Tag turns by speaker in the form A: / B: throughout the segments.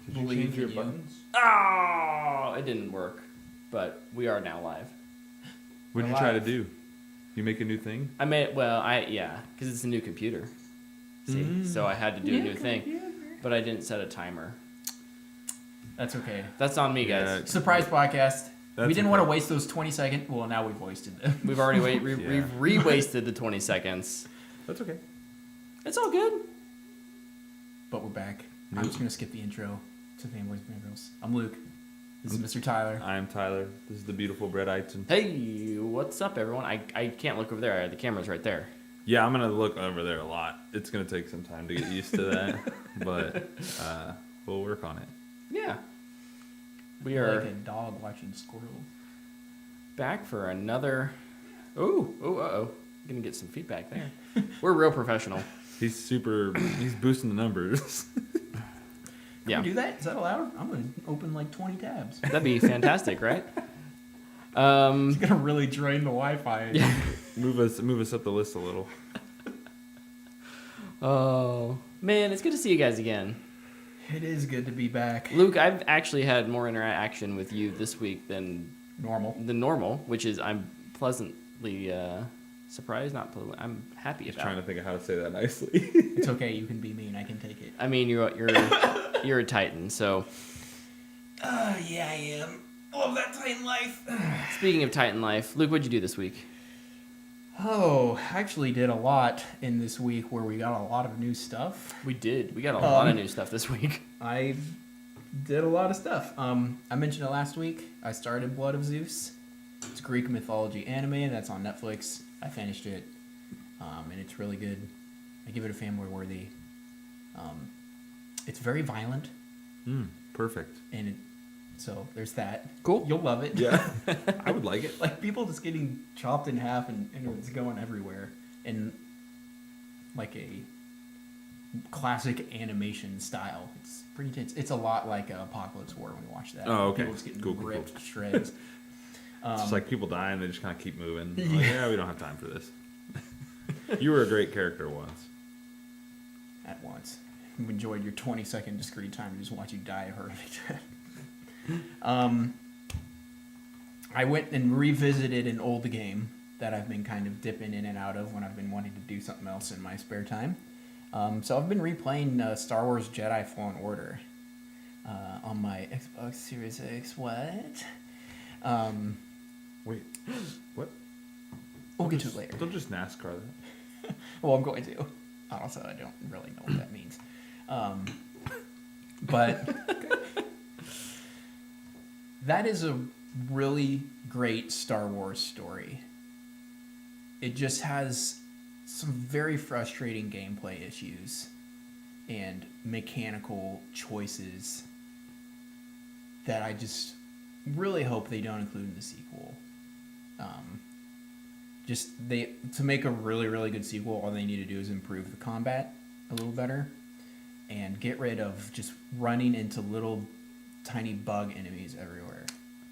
A: Did you change your buttons?
B: Oh, it didn't work, but we are now live.
A: What did you try to do? You make a new thing?
B: I made because it's a new computer. See, so I had to do a new thing, but I didn't set a timer.
C: That's okay.
B: That's on me, guys.
C: Surprise podcast. We didn't want to waste those 20 seconds. Well, now we've wasted them.
B: We've already we've re-wasted the 20 seconds.
A: That's okay.
B: It's all good.
C: But we're back. I'm just gonna skip the intro to Fanboys and Fangirls. I'm Luke. This is Mr. Tyler.
A: I'm Tyler. This is the beautiful Brett Eitzen.
B: Hey, what's up, everyone? I can't look over there. The camera's right there.
A: Yeah, I'm gonna look over there a lot. It's gonna take some time to get used to that, but we'll work on it.
B: Yeah. We are
C: like a dog watching squirrel.
B: Back for another. Uh-oh. Gonna get some feedback there. We're real professional.
A: He's boosting the numbers.
C: Can we do that? Is that allowed? I'm gonna open like 20 tabs.
B: That'd be fantastic, right?
C: It's gonna really drain the Wi-Fi.
B: Yeah.
A: Move us up the list a little.
B: Oh man, it's good to see you guys again.
C: It is good to be back.
B: Luke, I've actually had more interaction with you this week than normal, which is I'm pleasantly surprised. I'm happy
A: Just
B: about.
A: trying to think of how to say that nicely.
C: It's okay. You can be mean. I can take it.
B: I mean, you're a Titan, so.
C: Yeah, I am. Love that Titan life.
B: Speaking of Titan life, Luke, what'd you do this week?
C: Oh, I actually did a lot in this week where we got a lot of new stuff.
B: We did. We got a lot of new stuff this week.
C: I did a lot of stuff. I mentioned it last week. I started Blood of Zeus. It's a Greek mythology anime that's on Netflix. I finished it, and it's really good. I give it a fanboy worthy. It's very violent.
A: Perfect.
C: And so there's that.
B: Cool.
C: You'll love it.
A: Yeah, I would like it.
C: Like people just getting chopped in half and it's going everywhere. And like a classic animation style. It's pretty intense. It's a lot like Apocalypse War when we watch that.
A: Oh, okay.
C: People just getting
A: Cool.
C: ripped to shreds.
A: It's like people die and they just kind of keep moving. Like, yeah, we don't have time for this. You were a great character once.
C: At once. You enjoyed your 20-second discrete time to just watch you die of horrific death. I went and revisited an old game that I've been kind of dipping in and out of when I've been wanting to do something else in my spare time. So I've been replaying Star Wars Jedi Fallen Order on my Xbox Series X. What?
A: Wait, what?
C: We'll get to it later.
A: Don't just NASCAR that.
C: Well, I'm going to. Also, I don't really know what that means. But that is a really great Star Wars story. It just has some very frustrating gameplay issues and mechanical choices that I just really hope they don't include in the sequel. To make a really, really good sequel, all they need to do is improve the combat a little better and get rid of just running into little tiny bug enemies everywhere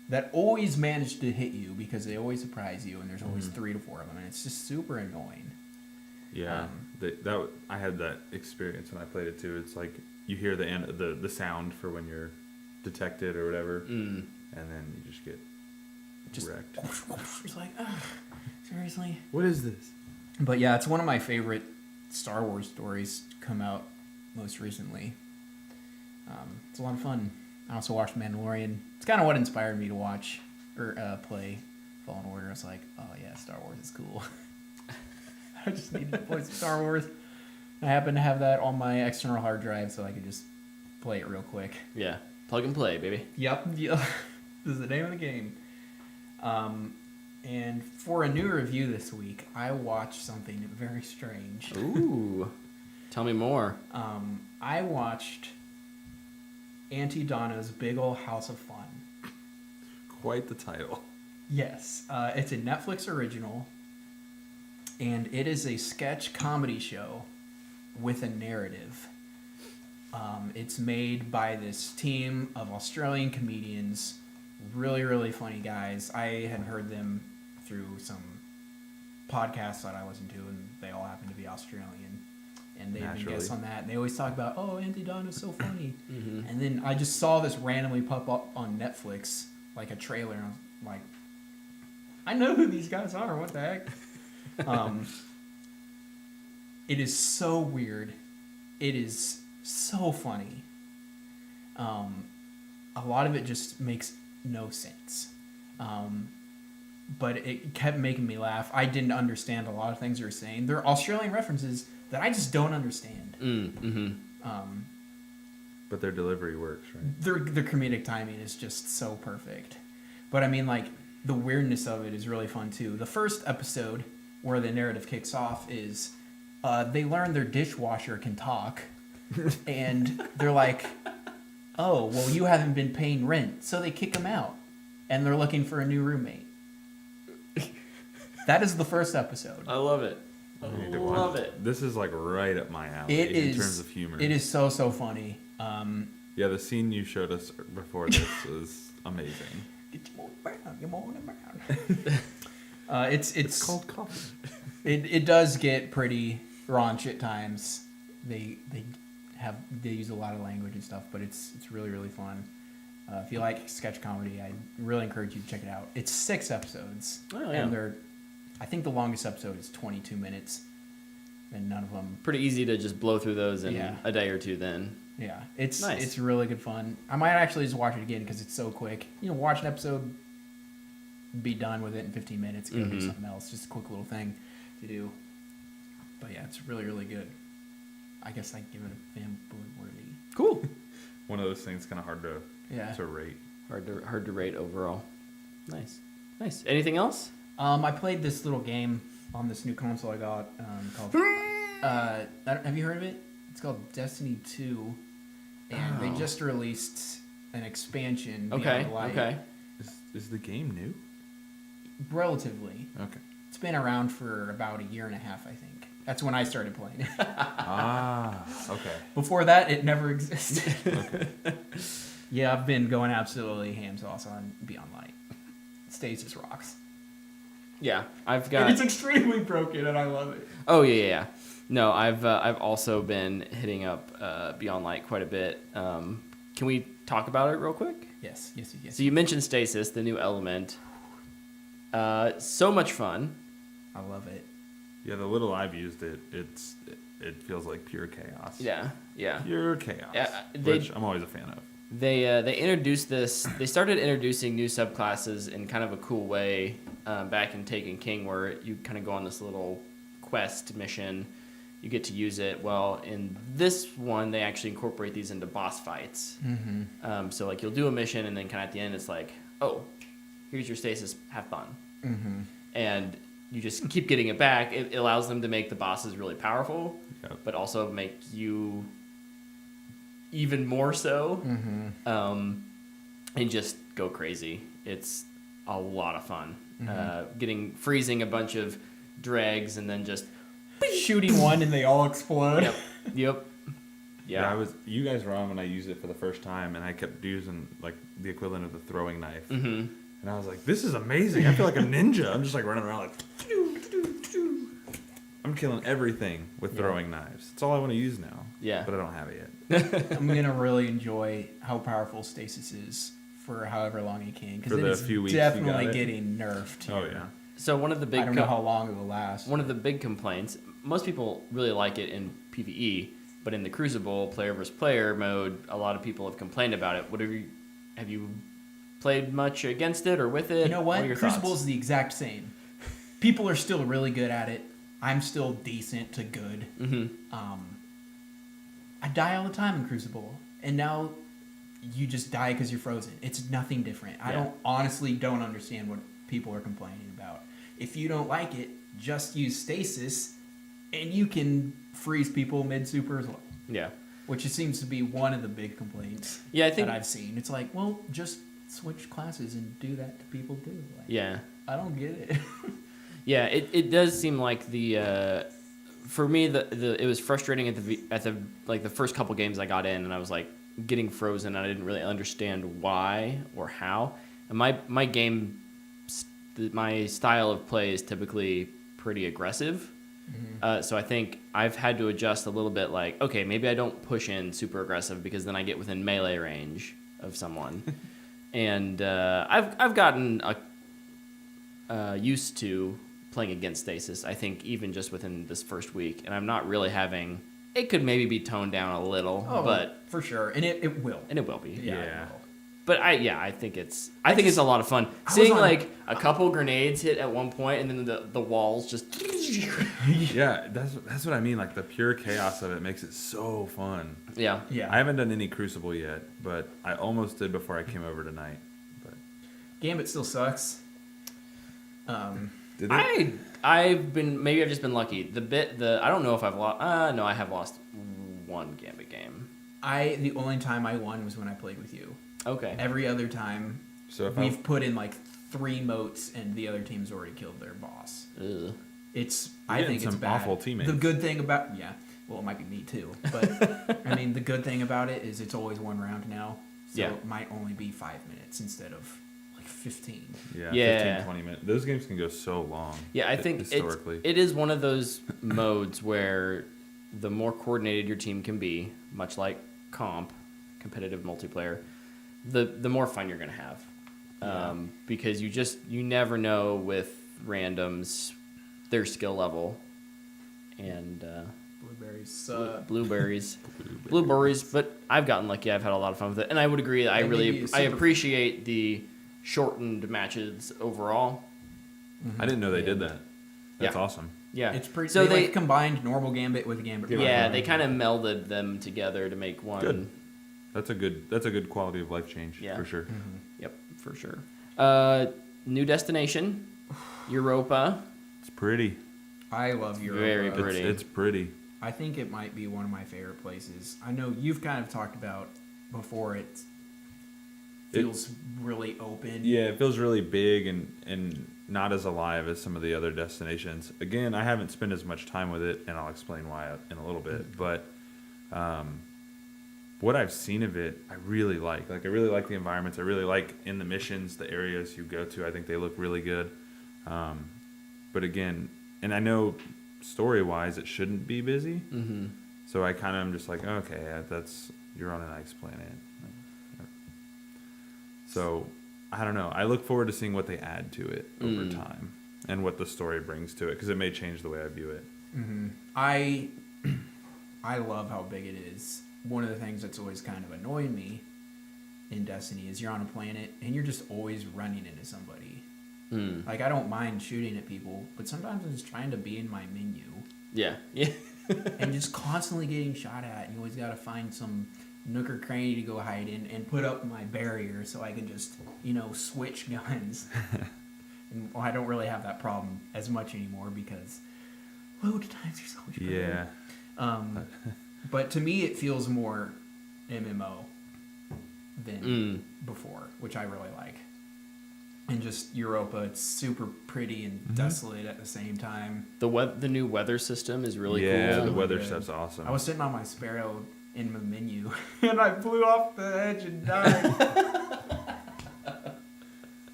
C: that always manage to hit you because they always surprise you and there's always 3 to 4 of them and it's just super annoying.
A: Yeah, I had that experience when I played it too. It's like you hear the sound for when you're detected or whatever, and then you just get wrecked.
C: It's like, seriously?
A: What is this?
C: But yeah, it's one of my favorite Star Wars stories to come out most recently. It's a lot of fun. I also watched Mandolorian. It's kind of what inspired me to watch or play Fallen Order. I was like, oh yeah, Star Wars is cool. I just needed to play some Star Wars. I happen to have that on my external hard drive, so I could just play it real quick.
B: Yeah, plug and play, baby.
C: Yep. This is the name of the game. And for a new review this week, I watched something very strange.
B: Ooh, tell me more.
C: I watched Aunty Donna's Big Ol' House of Fun.
A: Quite the title.
C: Yes, it's a Netflix original, and it is a sketch comedy show with a narrative. It's made by this team of Australian comedians, really, really funny guys. I had heard them through some podcasts that I listened to, and they all happen to be Australian. and they've been
A: Naturally.
C: guests on that. And they always talk about, oh, Aunty Donna's so funny.
B: Mm-hmm.
C: And then I just saw this randomly pop up on Netflix, like a trailer, and I was like, I know who these guys are. What the heck? It is so weird. It is so funny. A lot of it just makes no sense. But it kept making me laugh. I didn't understand a lot of things they were saying. They're Australian references that I just don't understand.
B: Mm-hmm.
A: But their delivery works, right?
C: Their comedic timing is just so perfect. But I mean, like, the weirdness of it is really fun too. The first episode where the narrative kicks off is they learn their dishwasher can talk, and they're like, oh, well, you haven't been paying rent, so they kick him out, and they're looking for a new roommate. That is the first episode.
B: I love it. I
A: I need to
B: love
A: watch
B: it.
A: This is like right up my alley
C: It
A: in
C: is
A: terms of humor.
C: It is so funny.
A: Yeah, the scene you showed us before this was amazing.
C: Get your morning brown. It's
A: called coffee.
C: It does get pretty raunch at times. They use a lot of language and stuff, but it's really, really fun. If you like sketch comedy, I really encourage you to check it out. It's 6 episodes,
B: Oh, yeah.
C: and I think the longest episode is 22 minutes, and none of them.
B: Pretty easy to just blow through those in
C: Yeah.
B: a day or two then.
C: Yeah, it's
B: Nice.
C: really good fun. I might actually just watch it again because it's so quick. Watch an episode, be done with it in 15 minutes, go do something else. Just a quick little thing to do. But yeah, it's really, really good. I guess I'd give it a fanboy worthy.
B: Cool.
A: One of those things kind of hard to rate.
B: Hard to rate overall. Nice. Anything else?
C: I played this little game on this new console I got called. Have you heard of it? It's called Destiny 2, and they just released an expansion.
B: Okay.
C: Beyond Light.
B: Okay.
A: Is the game new?
C: Relatively.
A: Okay.
C: It's been around for about a year and a half, I think. That's when I started playing it.
A: Okay.
C: Before that, it never existed.
A: Okay.
C: Yeah, I've been going absolutely ham sauce on Beyond Light. Stasis rocks.
B: Yeah, I've
C: And
B: got.
C: it's extremely broken, and I love it.
B: Oh yeah. No, I've also been hitting up Beyond Light quite a bit. Can we talk about it real quick?
C: Yes.
B: So you mentioned Stasis, the new element. So much fun.
C: I love it.
A: Yeah, the little I've used it, it feels like pure chaos.
B: Yeah.
A: Pure chaos.
B: Yeah,
A: which I'm always a fan of.
B: They introduced this. They started introducing new subclasses in kind of a cool way back in Taken King, where you kind of go on this little quest mission. You get to use it. Well, in this one, they actually incorporate these into boss fights.
C: Mm-hmm.
B: So like you'll do a mission, and then kind of at the end, it's like, oh, here's your stasis. Have fun.
C: Mm-hmm.
B: And you just keep getting it back. It allows them to make the bosses really powerful,
A: Yep.
B: but also make you even more so,
C: Mm-hmm.
B: and just go crazy. It's a lot of fun.
C: Mm-hmm.
B: Freezing a bunch of dregs and then just
C: Shooting one and they all explode.
B: yep. Yeah.
A: You guys were on when I used it for the first time, and I kept using like the equivalent of the throwing knife.
B: Mm-hmm.
A: And I was like, this is amazing. I feel like a ninja. I'm just like running around like. I'm killing everything with throwing knives. It's all I want to use now.
B: Yeah.
A: But I don't have it yet.
C: I'm gonna really enjoy how powerful stasis is for however long it can, because
A: For
C: it
A: the
C: is
A: few weeks you got
C: definitely
A: it?
C: getting nerfed.
A: Oh,
C: here.
A: yeah.
B: So one of the big
C: I don't know how long it will last.
B: one of the big complaints, most people really like it in PvE, but in the Crucible player versus player mode, a lot of people have complained about it. Have you played much against it or with it?
C: You know what?
B: are your
C: Crucible
B: thoughts?
C: is the exact same. People are still really good at it. I'm still decent to good.
B: Mm-hmm.
C: I die all the time in Crucible, and now you just die because you're frozen. It's nothing different. I
B: Yeah.
C: honestly don't understand what people are complaining about. If you don't like it, just use stasis, and you can freeze people mid super as well.
B: Yeah.
C: Which it seems to be one of the big complaints
B: Yeah, I think.
C: that I've seen. It's like, well, just switch classes and do that to people too. Like,
B: Yeah.
C: I don't get it.
B: Yeah, it does seem like for me it was frustrating at the like the first couple games I got in, and I was like getting frozen. I didn't really understand why or how. And my style of play is typically pretty aggressive, So I think I've had to adjust a little bit. Like, okay, maybe I don't push in super aggressive because then I get within melee range of someone, and I've gotten used to playing against stasis. I think even just within this first week, and I'm not really having. It could maybe be toned down a little, but
C: for sure, and it will.
B: And it will be.
C: Yeah.
A: Yeah.
C: It will.
B: But I think it's it's a lot of fun. Seeing like a couple grenades hit at one point, and then the walls just.
A: Yeah, that's what I mean. Like the pure chaos of it makes it so fun.
B: Yeah.
C: Yeah.
A: I haven't done any Crucible yet, but I almost did before I came over tonight. But
C: Gambit still sucks.
A: did it?
B: I've just been lucky. I don't know if I've lost. No, I have lost one Gambit game.
C: The only time I won was when I played with you.
B: Okay.
C: Every other time,
A: So if
C: we've put in like 3 motes, and the other team's already killed their boss.
B: Ugh.
C: I think
A: some
C: it's bad.
A: awful teammates.
C: The good thing about well, it might be me too, but I mean the good thing about it is it's always 1 round now, so
B: Yeah.
C: it might only be 5 minutes instead of like 15.
A: Yeah,
B: Yeah.
A: 15, 20 minutes. Those games can go so long.
B: Yeah, I think
A: historically.
B: it is one of those modes where the more coordinated your team can be, much like competitive multiplayer, the more fun you're gonna have. Because you never know with randoms their skill level and
C: Blueberries.
B: blueberries. But I've gotten lucky. I've had a lot of fun with it, and I would agree that I appreciate the shortened matches overall.
A: I didn't know they did that. That's
B: Yeah.
A: awesome.
B: Yeah,
C: It's pretty.
B: So
C: they like combined normal Gambit with Gambit.
B: yeah, they kind of melded them together to make one.
A: Good. That's a good quality of life change
B: Yeah.
A: for sure.
B: Yep, for sure. New destination, Europa.
A: It's pretty.
C: I love Europa.
B: Very pretty.
A: It's pretty.
C: I think it might be one of my favorite places. I know you've kind of talked about before. It feels really open.
A: Yeah, it feels really big and not as alive as some of the other destinations. Again, I haven't spent as much time with it, and I'll explain why in a little bit. But what I've seen of it, I really like. Like, I really like the environments. I really like in the missions, the areas you go to. I think they look really good. But again, and I know story-wise it shouldn't be busy.
B: Mm-hmm.
A: So I kind of am just like, okay, you're on an ice planet. So I don't know. I look forward to seeing what they add to it over time and what the story brings to it, because it may change the way I view it.
C: Mm-hmm. I love how big it is. One of the things that's always kind of annoyed me in Destiny is you're on a planet and you're just always running into somebody. Like, I don't mind shooting at people, but sometimes I'm just trying to be in my menu.
B: Yeah.
C: And just constantly getting shot at, and you always got to find some nook or cranny to go hide in and put up my barrier so I can just, switch guns. And I don't really have that problem as much anymore because load times are so much better.
A: Yeah.
C: But to me, it feels more MMO than before, which I really like. And just Europa, it's super pretty and desolate at the same time.
B: The new weather system is really
A: Yeah,
B: cool.
A: the weather
C: good.
A: stuff's awesome.
C: I was sitting on my Sparrow in the menu, and I flew off the edge and died.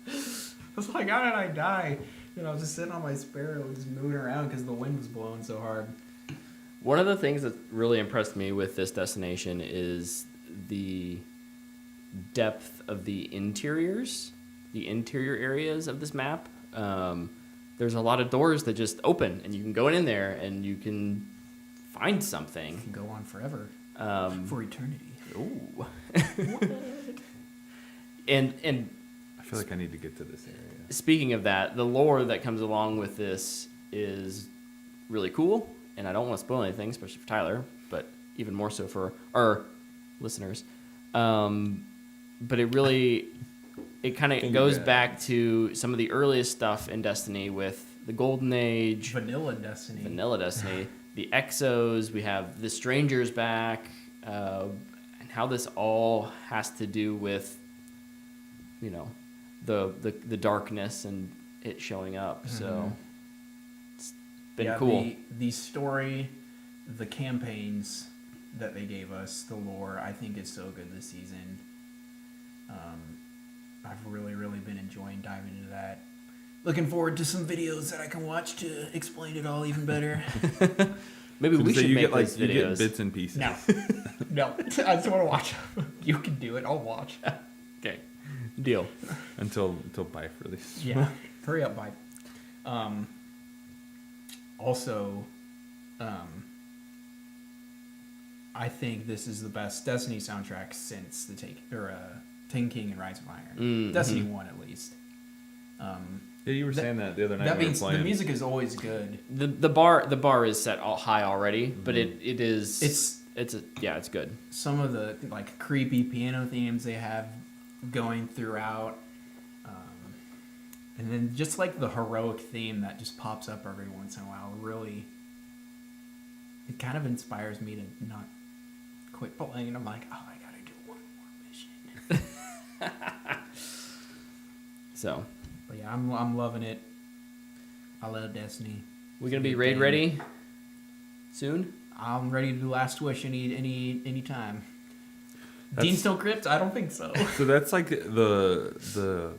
C: I was like, how did I die? I was just sitting on my Sparrow, just moving around because the wind was blowing so hard.
B: One of the things that really impressed me with this destination is the depth of the interior areas of this map. There's a lot of doors that just open, and you can go in there and you can find something.
C: It can go on forever. For eternity.
B: Ooh. and
A: I feel like I need to get to this area.
B: speaking of that, the lore that comes along with this is really cool, and I don't want to spoil anything, especially for Tyler, but even more so for our listeners. But it kind of goes back to some of the earliest stuff in Destiny with the Golden Age,
C: Vanilla Destiny.
B: the Exos. We have the Strangers back, and how this all has to do with, the darkness and it showing up. So it's been cool.
C: The story, the campaigns that they gave us, the lore, I think is so good this season. I've really, really been enjoying diving into that. looking forward to some videos that I can watch to explain it all even better.
B: Maybe we should
A: you
B: make
A: get like
B: those
A: you get
B: videos.
A: bits and pieces.
C: No, no, I just want to watch them. You can do it. I'll watch.
B: Okay, deal.
A: until Bife releases.
C: Yeah, hurry up, bye. Also, I think this is the best Destiny soundtrack since the Taken King and Rise of Iron.
B: Mm-hmm.
C: Destiny 1 at least.
A: Yeah, you were saying that the other night.
C: That
A: we were
C: means the
A: playing.
C: music is always good.
B: The bar is set all high already, but it is it's good.
C: Some of the like creepy piano themes they have going throughout, and then just like the heroic theme that just pops up every once in a while. Really, it kind of inspires me to not quit playing. And I'm like, oh, I gotta do one more mission.
B: So
C: But yeah, I'm loving it. I love Destiny.
B: we gonna be raid ready soon.
C: I'm ready to do Last Wish any time.
A: That's-
C: Dean still crypt? I don't think so.
A: So that's like the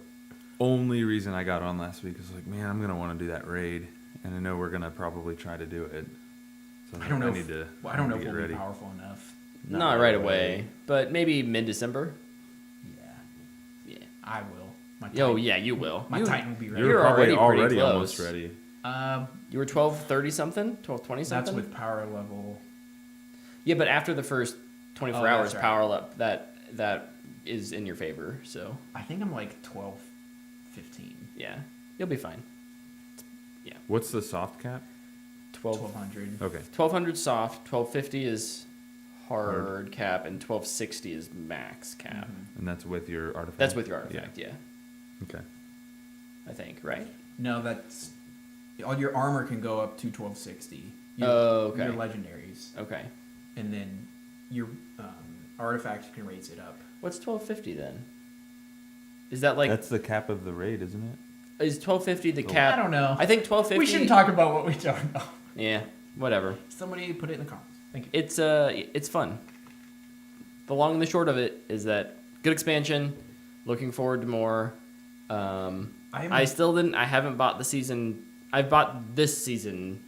A: only reason I got on last week is like, man, I'm gonna want to do that raid, and I know we're gonna probably try to do it. So
C: I don't know.
A: I need to.
C: I don't know if
A: get
C: we'll
A: ready.
C: be powerful enough.
B: Not right away, but maybe mid-December.
C: Yeah,
B: Yeah.
C: I will. My
B: Yo,
C: Titan-
B: yeah, you will.
C: My
B: You-
C: Titan will be ready.
A: You're
B: You're
A: probably
B: already pretty close.
A: almost ready.
B: You were 12:30 something, 12:20
C: That's
B: something.
C: with power level.
B: Yeah, but after the first 24
C: Oh, that's
B: hours,
C: right.
B: power up that is in your favor. So
C: I think I'm like 12, 15,
B: yeah, you'll be fine.
A: What's the soft cap?
C: 1200.
A: Okay.
B: 1200 soft, 1250 is hard cap, and 1260 is max cap.
C: Mhm.
A: And that's with your artifact.
B: That's with your artifact, yeah.
A: Okay.
B: I think, right?
C: No, that's all your armor can go up to 1260. Your,
B: Oh, okay.
C: Your legendaries,
B: Okay.
C: and then your artifact can raise it up.
B: What's 1250 then? Is that like
A: That's the cap of the raid, isn't it?
B: is 1250 the
A: Oh.
B: cap?
C: I don't know.
B: I think 1250.
C: We shouldn't talk about what we don't know.
B: Yeah, whatever.
C: Somebody put it in the comments. Thank you.
B: It's fun. The long and the short of it is that good expansion. Looking forward to more. I haven't bought the season. I've bought this season,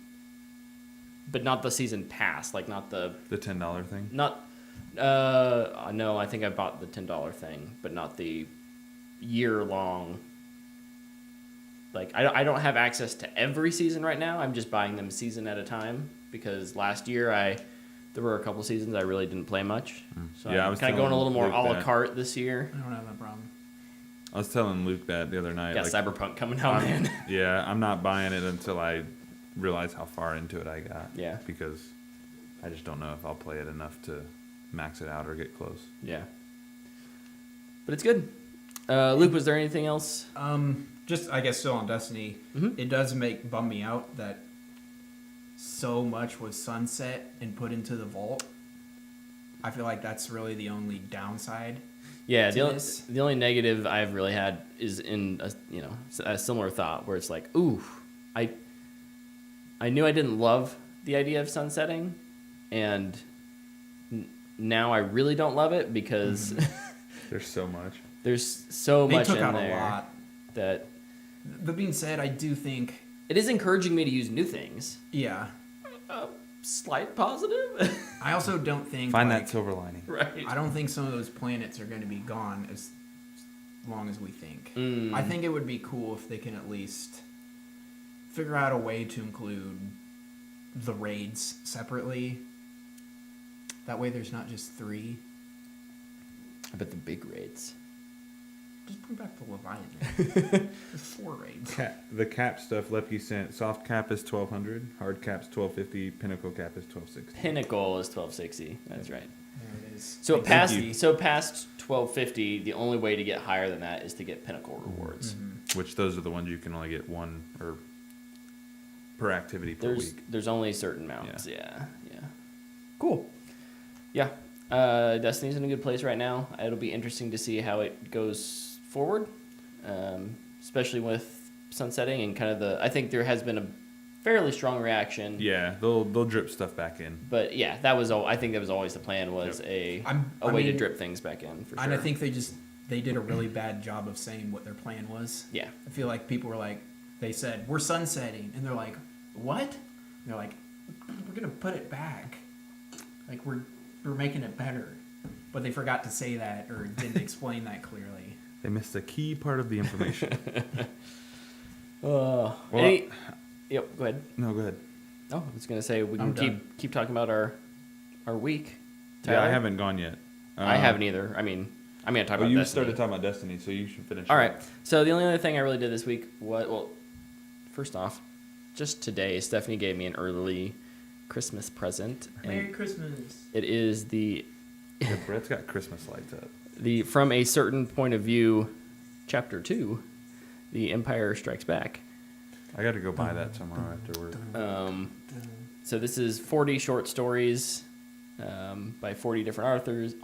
B: but not the season pass. Like not the
A: $10 thing.
B: not. No, I think I bought the $10 thing, but not the year long. Like I don't have access to every season right now. I'm just buying them season at a time because last year there were a couple seasons I really didn't play much. So
A: Yeah, I
B: I'm
A: was
B: kind of going a
A: telling
B: little more
A: Luke
B: a la
A: that.
B: carte this year.
C: I don't have that problem.
A: I was telling Luke that the other night.
B: Got
A: like,
B: Cyberpunk coming out, man.
A: Yeah, I'm not buying it until I realize how far into it I got.
B: Yeah.
A: Because I just don't know if I'll play it enough to max it out or get close.
B: Yeah. But it's good. Luke, was there anything else?
C: Just I guess still on Destiny,
B: Mhm.
C: it does bum me out that so much was sunset and put into the vault. I feel like that's really the only downside.
B: Yeah,
C: to this.
B: the only negative I've really had is in a similar thought where it's like, ooh, I knew I didn't love the idea of sunsetting, and now I really don't love it because
A: There's so much.
B: there's so
C: They
B: much
C: took
B: in
C: out
B: there
C: a lot.
B: that
C: That being said, I do think,
B: it is encouraging me to use new things.
C: yeah.
B: Slight positive,
C: I also don't think
A: Find
C: like,
A: that silver lining.
B: right?
C: I don't think some of those planets are going to be gone as long as we think.
B: Mm.
C: I think it would be cool if they can at least figure out a way to include the raids separately. That way there's not just 3.
B: I bet the big raids.
C: Just bring back the Leviathan. There's 4 raids.
A: The cap stuff Lepke sent. Soft cap is 1200. Hard cap's 1250. Pinnacle cap is 1260.
B: Pinnacle is 1260. That's right.
C: There it is.
B: So
C: Thank
B: past
C: you.
B: 1250, the only way to get higher than that is to get pinnacle rewards.
C: Mhm.
A: Which those are the ones you can only get one or per activity per week.
B: There's only certain amounts. Yeah.
C: Cool.
B: Yeah. Destiny's in a good place right now. It'll be interesting to see how it goes forward, especially with sunsetting and kind of I think there has been a fairly strong reaction.
A: Yeah, they'll drip stuff back in.
B: But yeah, I think that was always the plan, was a way to drip things back in for sure.
C: And I think they did a really bad job of saying what their plan was.
B: Yeah.
C: I feel like people were like, they said, we're sunsetting. And they're like, what? And they're like, we're going to put it back. Like, we're making it better. But they forgot to say that or didn't explain that clearly.
A: They missed a key part of the information.
B: Yep, go ahead.
A: No, go ahead.
B: Oh, I was going to say, we
C: I'm
B: can
C: done.
B: keep talking about our week.
A: Yeah, I
B: Tyler?
A: haven't gone yet.
B: I haven't either. I mean, I'm going to talk about
A: you
B: Destiny.
A: started talking about Destiny, so you should finish.
B: All right. So the only other thing I really did this week was, well, first off, just today, Stephanie gave me an early Christmas present.
C: Merry Christmas.
B: It is the
A: Yeah, Brett's got Christmas lights up.
B: From a Certain Point of View, Chapter 2, The Empire Strikes Back.
A: I got to go buy that tomorrow after work.
B: So this is 40 short stories by 40 different authors.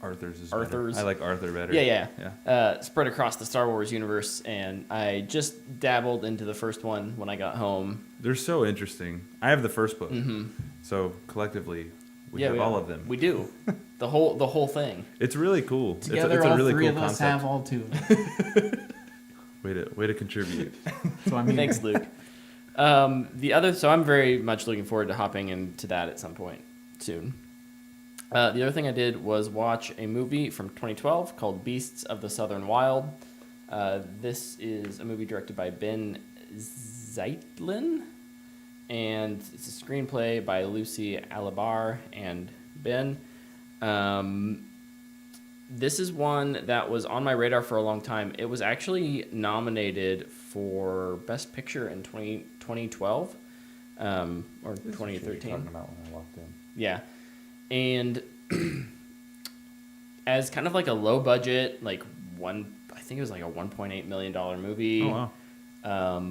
A: Arthur's is
B: Arthur's.
A: better. I like Arthur better.
B: Yeah.
A: Yeah.
B: Spread across the Star Wars universe, and I just dabbled into the first one when I got home.
A: They're so interesting. I have the first book. So collectively, we have all of them.
B: We do. The whole thing.
A: It's really cool.
C: Together,
A: it's a
C: all
A: really
C: three
A: cool
C: of us
A: concept.
C: have all two.
A: Way to contribute.
C: So I'm here.
B: Thanks, Luke. So I'm very much looking forward to hopping into that at some point soon. The other thing I did was watch a movie from 2012 called Beasts of the Southern Wild. This is a movie directed by Ben Zeitlin, and it's a screenplay by Lucy Alibar and Ben. This is one that was on my radar for a long time. It was actually nominated for Best Picture in 2012 or
A: This is what you were
B: 2013.
A: talking about when I walked in.
B: Yeah. And as kind of like a low budget, I think it was like a $1.8 million movie.
A: Oh, wow.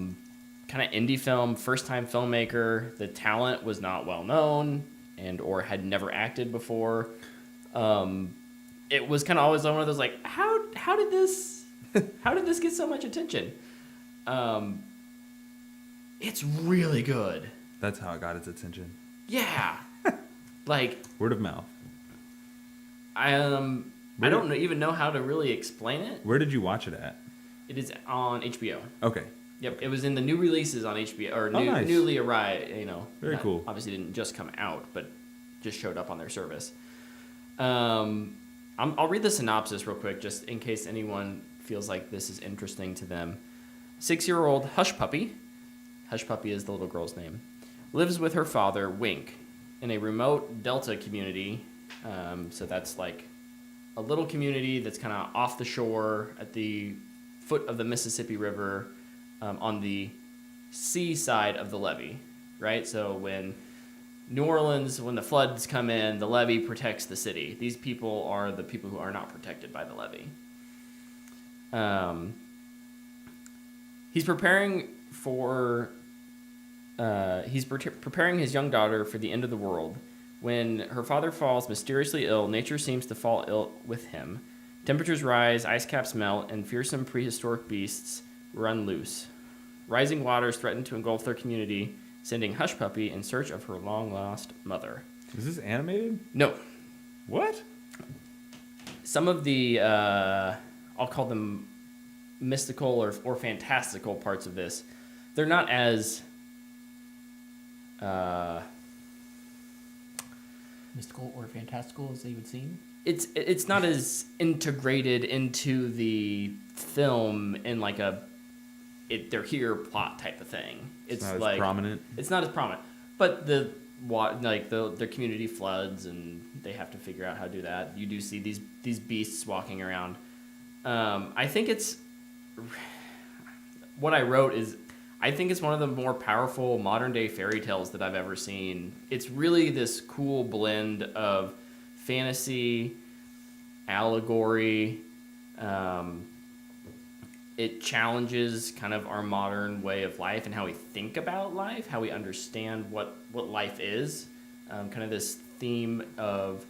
B: Kind of indie film, first time filmmaker. The talent was not well known or had never acted before. It was kind of always one of those like, how did this get so much attention? It's really good.
A: That's how it got its attention.
B: Yeah. Like,
A: Word of mouth.
B: I don't even know how to really explain it.
A: Where did you watch it at?
B: It is on HBO.
A: Okay.
B: Yep, it was in the new releases on HBO or
A: Nice.
B: newly arrived.
A: Very cool.
B: Obviously, didn't just come out, but just showed up on their service. I'll read the synopsis real quick, just in case anyone feels like this is interesting to them. 6-year-old Hush Puppy is the little girl's name, lives with her father, Wink, in a remote Delta community. So that's like a little community that's kind of off the shore at the foot of the Mississippi River, on the sea side of the levee, right? So when New Orleans, when the floods come in, the levee protects the city. These people are the people who are not protected by the levee. He's preparing his young daughter for the end of the world. When her father falls mysteriously ill, nature seems to fall ill with him. Temperatures rise, ice caps melt, and fearsome prehistoric beasts run loose. Rising waters threaten to engulf their community, sending Hush Puppy in search of her long-lost mother.
A: Is this animated?
B: No.
A: What?
B: Some of the, I'll call them mystical or fantastical parts of this, they're not as...
C: Mystical or fantastical as they would seem.
B: It's not as integrated into the film in like they're here plot type of thing.
A: It's not
B: like
A: as prominent.
B: It's not as prominent, but their community floods and they have to figure out how to do that. You do see these beasts walking around. I think it's what I wrote is. I think it's one of the more powerful modern-day fairy tales that I've ever seen. It's really this cool blend of fantasy, allegory. It challenges kind of our modern way of life and how we think about life, how we understand what life is. Kind of this theme of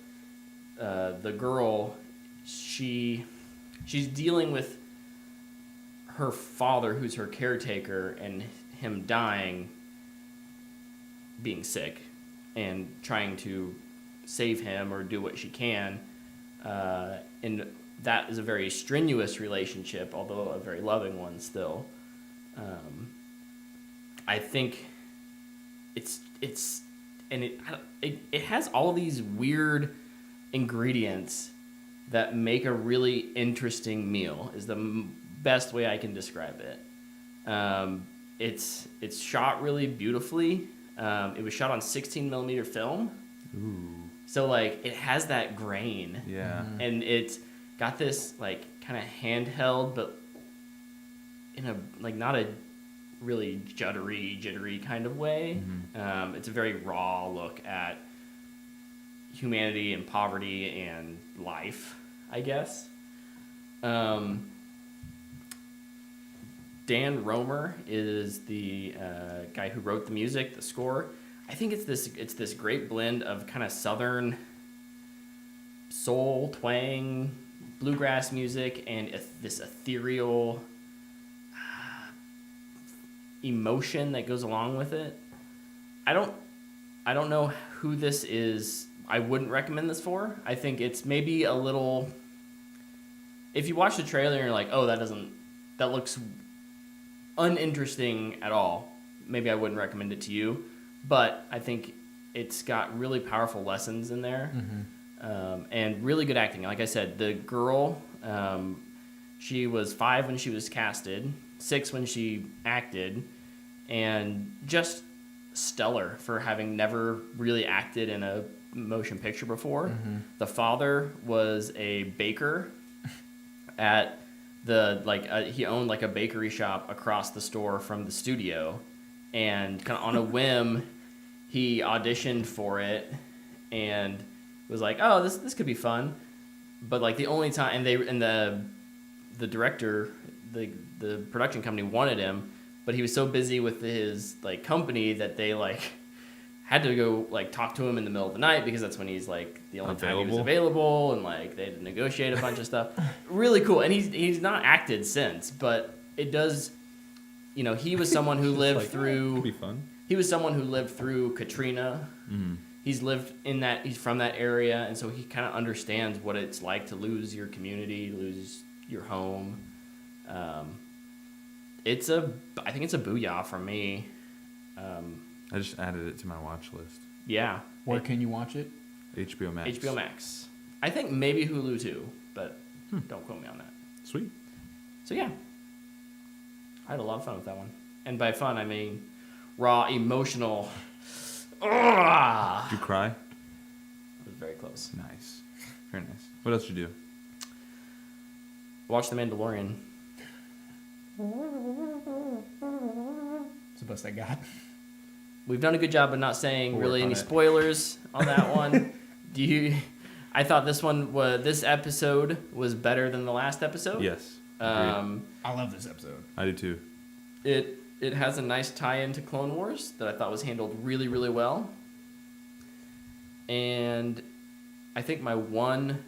B: the girl, she's dealing with her father, who's her caretaker, and him dying, being sick, and trying to save him or do what she can. And that is a very strenuous relationship, although a very loving one still. I think it has all these weird ingredients that make a really interesting meal is the best way I can describe it. It's shot really beautifully. It was shot on 16 millimeter film.
A: Ooh.
B: So like it has that grain.
A: Yeah.
B: And it's got this like kind of handheld, but in a like not a really jittery kind of way.
A: Mm-hmm.
B: It's a very raw look at humanity and poverty and life, I guess. Dan Romer is the guy who wrote the music, the score. I think it's this great blend of kind of southern soul twang, bluegrass music, and this ethereal emotion that goes along with it. I don't know who this is. I wouldn't recommend this for. I think it's maybe a little. If you watch the trailer and you're like, oh, that looks uninteresting at all, maybe I wouldn't recommend it to you. But I think it's got really powerful lessons in there, and really good acting. Like I said, the girl, she was 5 when she was casted, 6 when she acted, and just stellar for having never really acted in a motion picture before. The father was a baker at he owned like a bakery shop across the store from the studio, and kind of on a whim he auditioned for it and was like, oh, this could be fun. But like the only time, and the director, the production company wanted him, but he was so busy with his like company that they like had to go like talk to him in the middle of the night because that's when he's like the only time he was available, and like they had to negotiate a bunch of stuff. Really cool. And he's not acted since, but it does, he was someone who lived through
A: Could be fun.
B: He was someone who lived through Katrina. He's lived he's from that area, and so he kind of understands what it's like to lose your community, lose your home. I think it's a booyah for me.
A: I just added it to my watch list.
B: Yeah.
C: Where can you watch it?
A: HBO Max.
B: HBO Max. I think maybe Hulu too, but don't quote me on that.
A: Sweet.
B: So yeah, I had a lot of fun with that one. And by fun, I mean raw, emotional.
A: Did you cry?
B: It was very close.
A: Nice. Very nice. What else did you do?
B: Watch The Mandalorian.
C: It's the best I got.
B: We've done a good job of not saying
A: We'll
B: really
A: work on
B: any
A: it.
B: spoilers on that one. I thought this episode was better than the last episode.
A: Yes. Agreed.
C: I love this episode.
A: I do too.
B: It has a nice tie-in to Clone Wars that I thought was handled really, really well. And I think I'm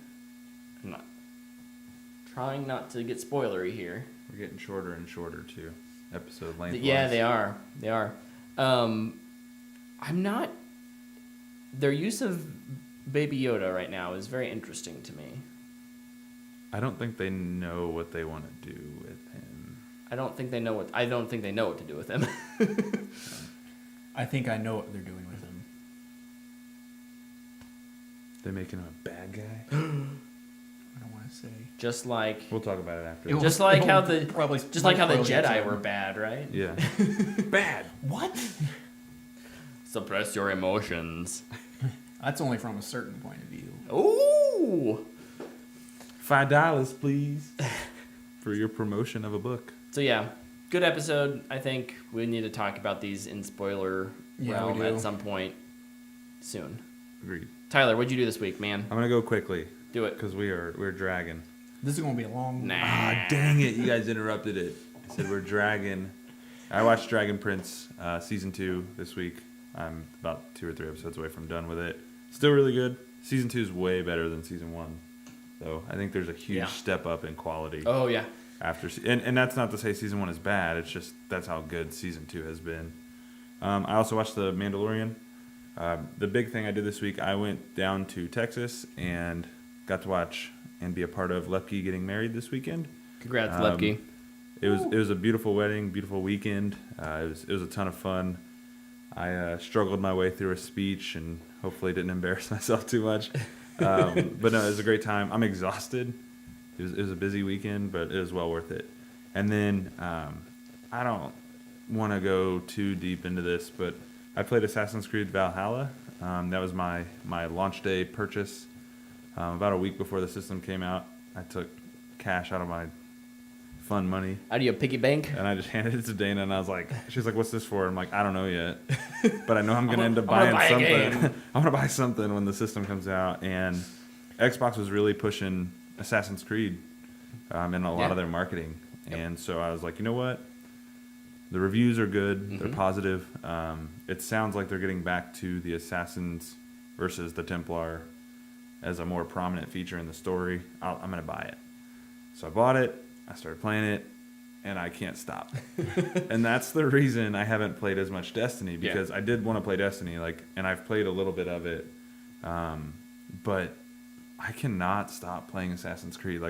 B: not trying not to get spoilery here.
A: We're getting shorter and shorter too. Episode length.
B: Yeah, they are. They are. I'm not. Their use of Baby Yoda right now is very interesting to me.
A: I don't think they know what they want to do with him.
B: I don't think they know what to do with him.
C: I think I know what they're doing with him.
A: They're making him a bad guy.
C: I don't want to say.
B: Just like
A: We'll talk about it after.
C: It
B: just like how the
C: spoil
B: Jedi
C: it.
B: were bad, right?
A: Yeah. Bad.
C: What?
B: Suppress your emotions.
C: That's only from a certain point of view.
B: Ooh.
A: $5, please, for your promotion of a book.
B: So yeah, good episode. I think we need to talk about these in spoiler realm at some point soon.
A: Agreed.
B: Tyler, what'd you do this week, man?
A: I'm gonna go quickly
B: Do it.
A: because we're dragging.
C: This is going to be a long...
B: Nah.
A: Ah, dang it! You guys interrupted it. I said we're dragging. I watched Dragon Prince season 2 this week. I'm about 2 or 3 episodes away from done with it. Still really good. Season 2 is way better than season 1, though. I think there's a huge step up in quality.
B: Oh yeah.
A: After and that's not to say season 1 is bad. It's just that's how good season 2 has been. I also watched The Mandalorian. The big thing I did this week, I went down to Texas and got to watch and be a part of Lepke getting married this weekend.
B: Congrats, Lepke.
A: It was a beautiful wedding, beautiful weekend. It was a ton of fun. I struggled my way through a speech and hopefully didn't embarrass myself too much. But no, it was a great time. I'm exhausted. It was a busy weekend, but it was well worth it. And then I don't want to go too deep into this, but I played Assassin's Creed Valhalla. That was my launch day purchase. About a week before the system came out, I took cash out of my fun money.
B: Out of your piggy bank?
A: And I just handed it to Dana, and I was like, she's like, what's this for? I'm like, I don't know yet. But I know I'm going to end up buying something. I'm going to buy something when the system comes out. And Xbox was really pushing Assassin's Creed in a lot of their marketing. Yep. And so I was like, you know what? The reviews are good. They're positive. It sounds like they're getting back to the Assassins versus the Templar as a more prominent feature in the story. I'm going to buy it. So I bought it. I started playing it, and I can't stop. And that's the reason I haven't played as much Destiny, because I did want to play Destiny, and I've played a little bit of it, but I cannot stop playing Assassin's Creed.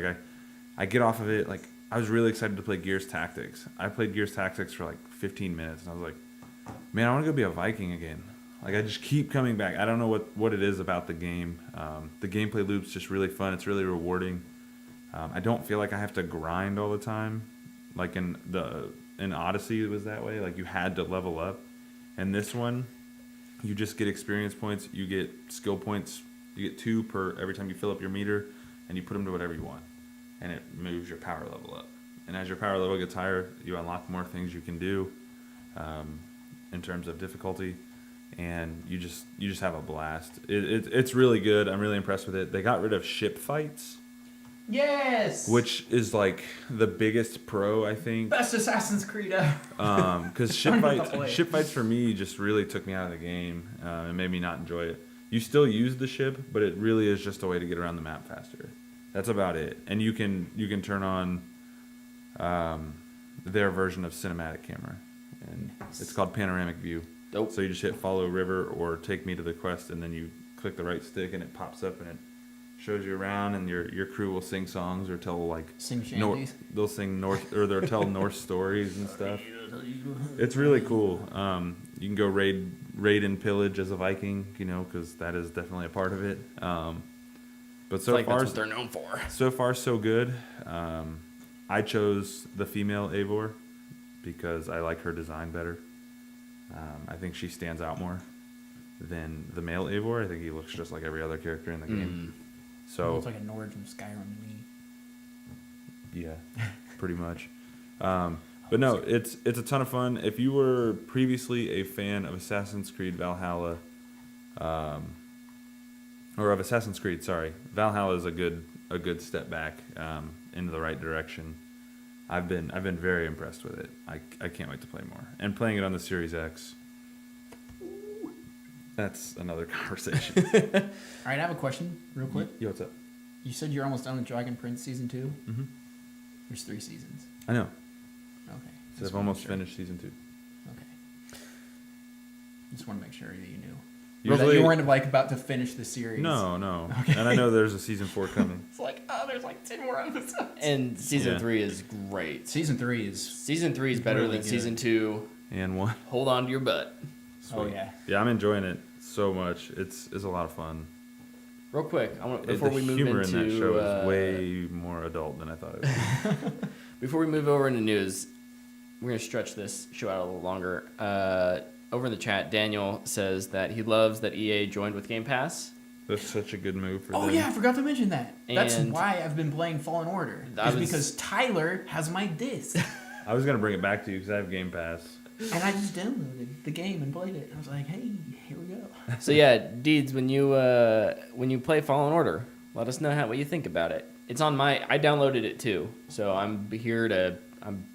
A: I get off of it. I was really excited to play Gears Tactics. I played Gears Tactics for 15 minutes, and I was like, man, I want to go be a Viking again. I just keep coming back. I don't know what it is about the game. The gameplay loop's just really fun. It's really rewarding. I don't feel like I have to grind all the time. In Odyssey, it was that way. You had to level up. And this one, you just get experience points. You get skill points. You get 2 per every time you fill up your meter, and you put them to whatever you want. And it moves your power level up. And as your power level gets higher, you unlock more things you can do in terms of difficulty. And you just have a blast. It's really good. I'm really impressed with it. They got rid of ship fights.
C: Yes!
A: Which is the biggest pro, I think.
C: Best Assassin's Creed ever.
A: Because ship fights for me just really took me out of the game and made me not enjoy it. You still use the ship, but it really is just a way to get around the map faster. That's about it. And you can turn on their version of cinematic camera, and it's called panoramic view.
B: Dope.
A: So you just hit follow river or take me to the quest, and then you click the right stick, and it pops up and it shows you around, and your crew will sing songs or tell
C: sing shanties.
A: They'll sing they'll tell Norse stories and stuff. It's really cool. You can go raid and pillage as a Viking, because that is definitely a part of it. But so far,
B: that's what they're known for.
A: So far, so good. I chose the female Eivor because I like her design better. I think she stands out more than the male Eivor. I think he looks just like every other character in the game. So
C: he looks like a Nord from Skyrim to me.
A: Yeah, pretty much. But no, it's a ton of fun. If you were previously a fan of Assassin's Creed Valhalla, or of Assassin's Creed, sorry, Valhalla is a good step back into the right direction. I've been very impressed with it. I can't wait to play more. And playing it on the Series X, that's another conversation.
C: All right, I have a question real quick.
A: Yo, what's up?
C: You said you're almost done with Dragon Prince Season 2?
A: Mm-hmm.
C: There's 3 seasons.
A: I know.
C: Okay.
A: So I've almost finished Season 2.
C: Okay. Just want to make sure that you knew.
A: Usually,
C: you weren't about to finish the series.
A: No.
C: Okay.
A: And I know there's a Season 4 coming.
C: It's there's 10 more episodes.
B: And Season 3 is great.
C: Season 3 is
B: better
C: really
B: than
C: good.
B: Season 2.
A: And 1.
B: Hold on to your butt.
A: Sweet.
C: Oh, yeah.
A: Yeah, I'm enjoying it so much. It's a lot of fun.
B: Real quick, before we move
A: humor
B: into
A: in that show is way more adult than I thought it would be.
B: Before we move over into news, we're going to stretch this show out a little longer. Over in the chat, Daniel says that he loves that EA joined with Game Pass.
A: That's such a good move for them.
C: Oh, yeah, I forgot to mention that. That's
B: And
C: why I've been playing Fallen Order. Because Tyler has my disc.
A: I was going to bring it back to you because I have Game Pass.
C: And I just downloaded the game and played it. I was like, hey, here we go.
B: So yeah, Deeds, when you play Fallen Order, let us know what you think about it. It's on I downloaded it too, so I'm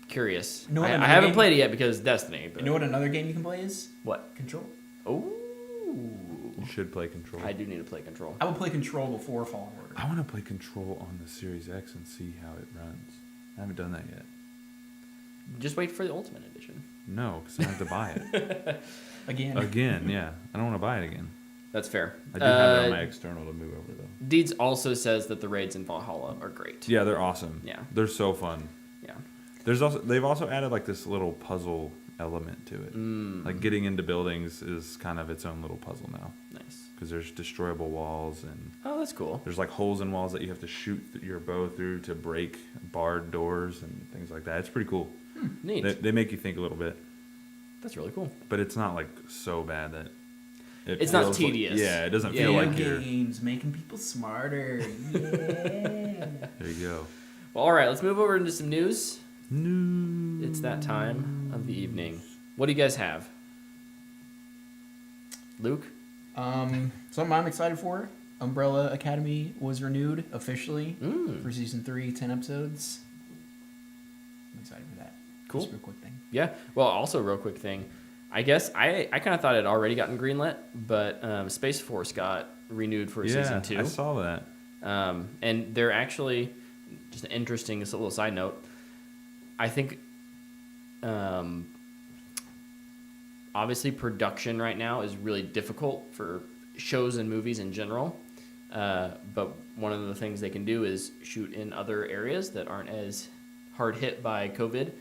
B: curious.
C: You know what
B: I
C: another
B: haven't
C: game-
B: played it yet because Destiny. But
C: You know what another game you can play is?
B: what?
C: Control.
B: Oh,
A: You should play Control.
B: I do need to play Control.
C: I would play Control before Fallen Order.
A: I want to play Control on the Series X and see how it runs. I haven't done that yet.
B: Just wait for the Ultimate Edition.
A: No, because I have to buy it.
C: Again,
A: yeah. I don't want to buy it again.
B: That's fair.
A: I do have it on my external to move over, though.
B: Deeds also says that the raids in Valhalla are great.
A: Yeah, they're awesome.
B: Yeah.
A: They're so fun.
B: Yeah.
A: they've also added like this little puzzle element to it. Like getting into buildings is kind of its own little puzzle now.
B: Nice.
A: Because there's destroyable walls and
B: Oh, that's cool.
A: there's like holes in walls that you have to shoot your bow through to break barred doors and things like that. It's pretty cool.
B: Neat.
A: They make you think a little bit,
B: That's really cool.
A: but it's not like so bad that
B: It's not
A: feels
B: tedious.
A: It doesn't feel like you're.
C: games making people smarter. Yeah.
A: There you go.
B: Well, all right, let's move over into some news.
A: News.
B: It's that time of the evening. What do you guys have? Luke?
C: Something I'm excited for. Umbrella Academy was renewed officially for season 3, 10 episodes. I'm excited for that.
B: Cool.
C: Just a real quick thing.
B: Yeah. Well, also, real quick thing. I guess I kind of thought it had already gotten greenlit, but Space Force got renewed for season 2.
A: I saw that.
B: And they're actually, just an interesting, just a little side note, I think obviously production right now is really difficult for shows and movies in general. But one of the things they can do is shoot in other areas that aren't as hard hit by COVID.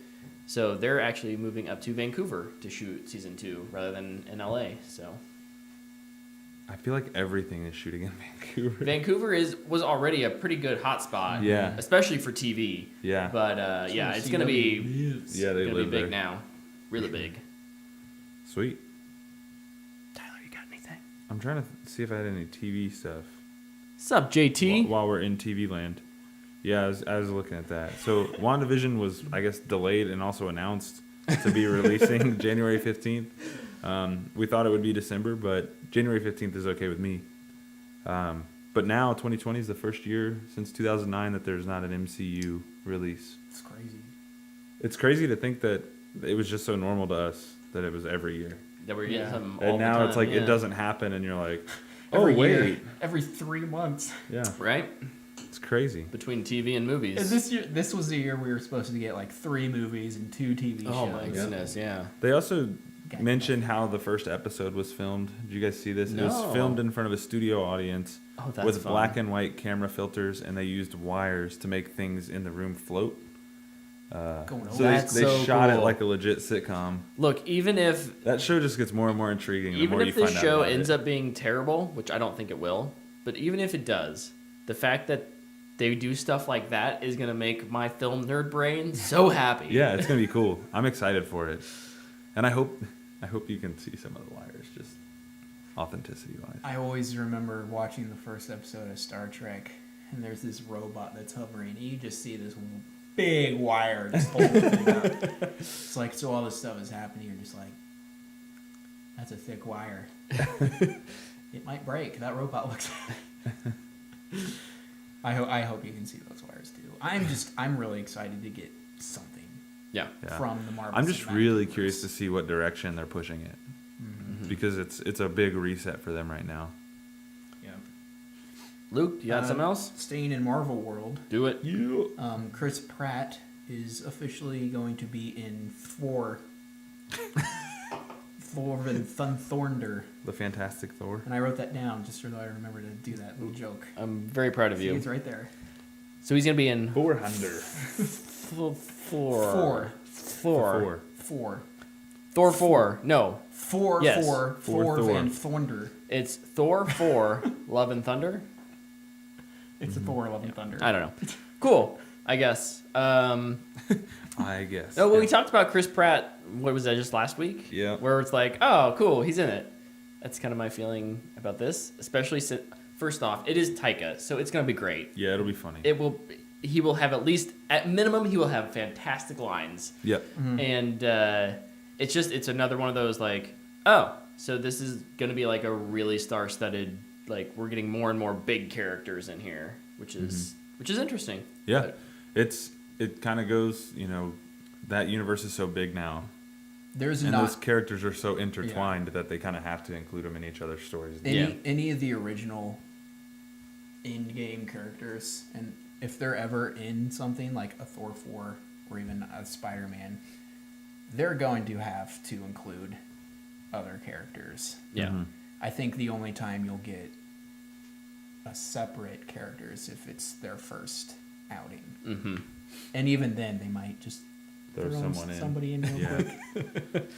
B: So they're actually moving up to Vancouver to shoot season 2 rather than in LA. So
A: I feel like everything is shooting in Vancouver.
B: Vancouver was already a pretty good hotspot,
A: Yeah.
B: especially for TV.
A: Yeah.
B: But yeah, it's gonna be
A: Yeah, they
B: gonna
A: live
B: be big
A: there.
B: now, really big.
A: Sweet.
B: Tyler, you got anything?
A: I'm trying to see if I had any TV stuff.
B: Sup, JT?
A: While we're in TV land. Yeah, I was looking at that. So WandaVision was, I guess, delayed and also announced to be releasing January 15th. We thought it would be December, but January 15th is okay with me. But now 2020 is the first year since 2009 that there's not an MCU release.
C: It's crazy.
A: It's crazy to think that it was just so normal to us that it was every year.
B: That we're getting
C: Yeah.
B: some all
A: And
B: the
A: now
B: time,
A: it's like
B: yeah.
A: it doesn't happen and you're like, oh,
C: Every
A: wait.
C: year, every 3 months.
A: Yeah,
B: Right?
A: it's crazy.
B: Between TV and movies.
C: And this was the year we were supposed to get like 3 movies and 2 TV shows.
B: Oh my goodness, yeah.
A: They also
C: Got
A: mentioned how the first episode was filmed. Did you guys see this? It was
B: No.
A: filmed in front of a studio audience
B: Oh, that's
A: with
B: fun.
A: black and white camera filters, and they used wires to make things in the room float.
C: Going
A: So
C: over.
A: they,
B: That's
A: they
B: so
A: shot it
B: cool.
A: like a legit sitcom.
B: Look, even if
A: That show just gets more and more intriguing the
B: even
A: more
B: if
A: you
B: this
A: find out
B: show
A: about
B: ends
A: it.
B: up being terrible, which I don't think it will, but even if it does, the fact that they do stuff like that is gonna make my film nerd brain so happy.
A: Yeah, it's gonna be cool. I'm excited for it, and I hope you can see some of the wires, just authenticity wise.
C: I always remember watching the first episode of Star Trek, and there's this robot that's hovering, and you just see this big wire just hold the thing up. It's like, so all this stuff is happening, you're just like, that's a thick wire. It might break. That robot looks I hope you can see those wires too. I'm really excited to get something
B: Yeah.
A: Yeah.
C: from the Marvel.
A: I'm just
C: Cinematic
A: really
C: Universe.
A: curious to see what direction they're pushing it, because it's a big reset for them right now.
C: Yeah.
B: Luke, you got something else?
C: Staying in Marvel world,
B: Do it.
C: Chris Pratt is officially going to be in Thor. Thor and Thunder.
A: The Fantastic Thor.
C: And I wrote that down just so that I remember to do that little joke.
B: I'm very proud of
C: See,
B: you.
C: it's right there.
B: So he's gonna be in
A: 400.
B: Thor.
C: Thor.
B: Thor.
C: Four.
B: Thor 4. No,
C: Four.
B: Yes.
C: Four.
A: Four Thor.
C: and Thunder.
B: it's Thor 4. Love and Thunder.
C: It's a Thor, Love and Thunder.
B: I don't know. Cool. I guess.
A: I guess.
B: Oh, well, we talked about Chris Pratt. What was that, just last week?
A: Yeah.
B: Where it's like, oh, cool, he's in it. That's kind of my feeling about this. Especially since, first off, it is Taika, so it's gonna be great.
A: Yeah, it'll be funny.
B: He will have at least, at minimum, he will have fantastic lines.
A: Yep.
B: And it's another one of those like, oh, so this is gonna be like a really star-studded, like we're getting more and more big characters in here, which is interesting.
A: Yeah. It kind of goes, that universe is so big now.
C: There's
A: And
C: not
A: those characters are so intertwined that they kind of have to include them in each other's stories.
C: any of the original in-game characters, and if they're ever in something like a Thor 4 or even a Spider-Man, they're going to have to include other characters.
B: Yeah.
C: I think the only time you'll get a separate character is if it's their first outing.
B: Mm-hmm.
C: And even then, they might just
A: throw
C: Throwing
A: someone in.
C: somebody in real
A: Yeah.
C: quick.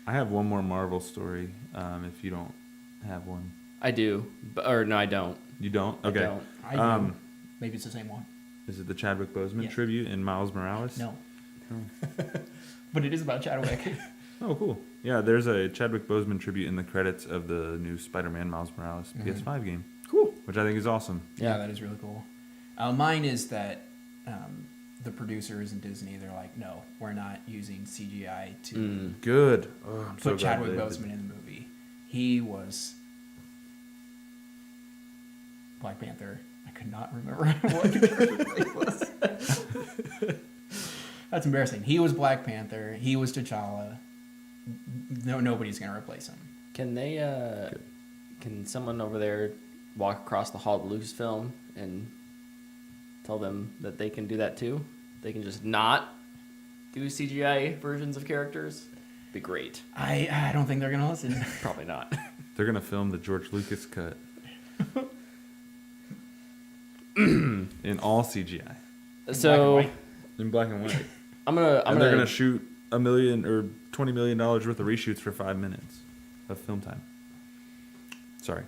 A: I have one more Marvel story. If you don't have one,
B: I do, or no, I don't.
A: you don't.
B: I
A: Okay.
B: don't.
C: I do.
A: Um,
C: Maybe it's the same one.
A: Is it the Chadwick Boseman
C: Yeah.
A: tribute in Miles Morales?
C: No.
A: Oh.
C: But it is about Chadwick.
A: Oh, cool. Yeah, there's a Chadwick Boseman tribute in the credits of the new Spider-Man Miles Morales
C: Mhm.
A: PS5 game,
C: Cool.
A: which I think is awesome.
C: Yeah, that is really cool. Mine is that the producers in Disney, they're like, no, we're not using CGI to
A: Good. Oh, I'm so
C: put
A: glad
C: Chadwick
A: they
C: Boseman
A: did.
C: in the movie. He was Black Panther. I could not remember what the name was. That's embarrassing. He was Black Panther. He was T'Challa. No, nobody's gonna replace him.
B: Can they? Can someone over there walk across the hall of Lucasfilm and tell them that they can do that too? They can just not do CGI versions of characters. Be great.
C: I don't think they're gonna listen.
B: Probably not.
A: They're gonna film the George Lucas cut in all CGI,
B: So
A: in black and white.
B: they're
A: They're gonna shoot $1 million or $20 million worth of reshoots for 5 minutes of film time. Sorry.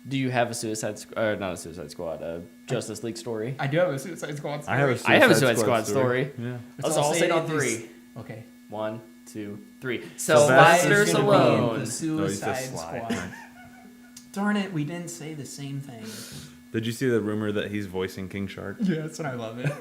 B: Do you have a not a Suicide Squad, a Justice League story?
C: I do have a Suicide Squad story.
A: I have a
B: Suicide Squad story.
A: Yeah.
B: Let's all say it on three.
C: Okay.
B: 1, 2, 3.
A: Sylvester
B: Sylvester
C: It's gonna be in
B: Stallone.
C: The
A: No, he
C: Suicide
A: said Sly.
C: Squad. Darn it, we didn't say the same thing.
A: Did you see the rumor that he's voicing King Shark?
C: Yes, and I love it.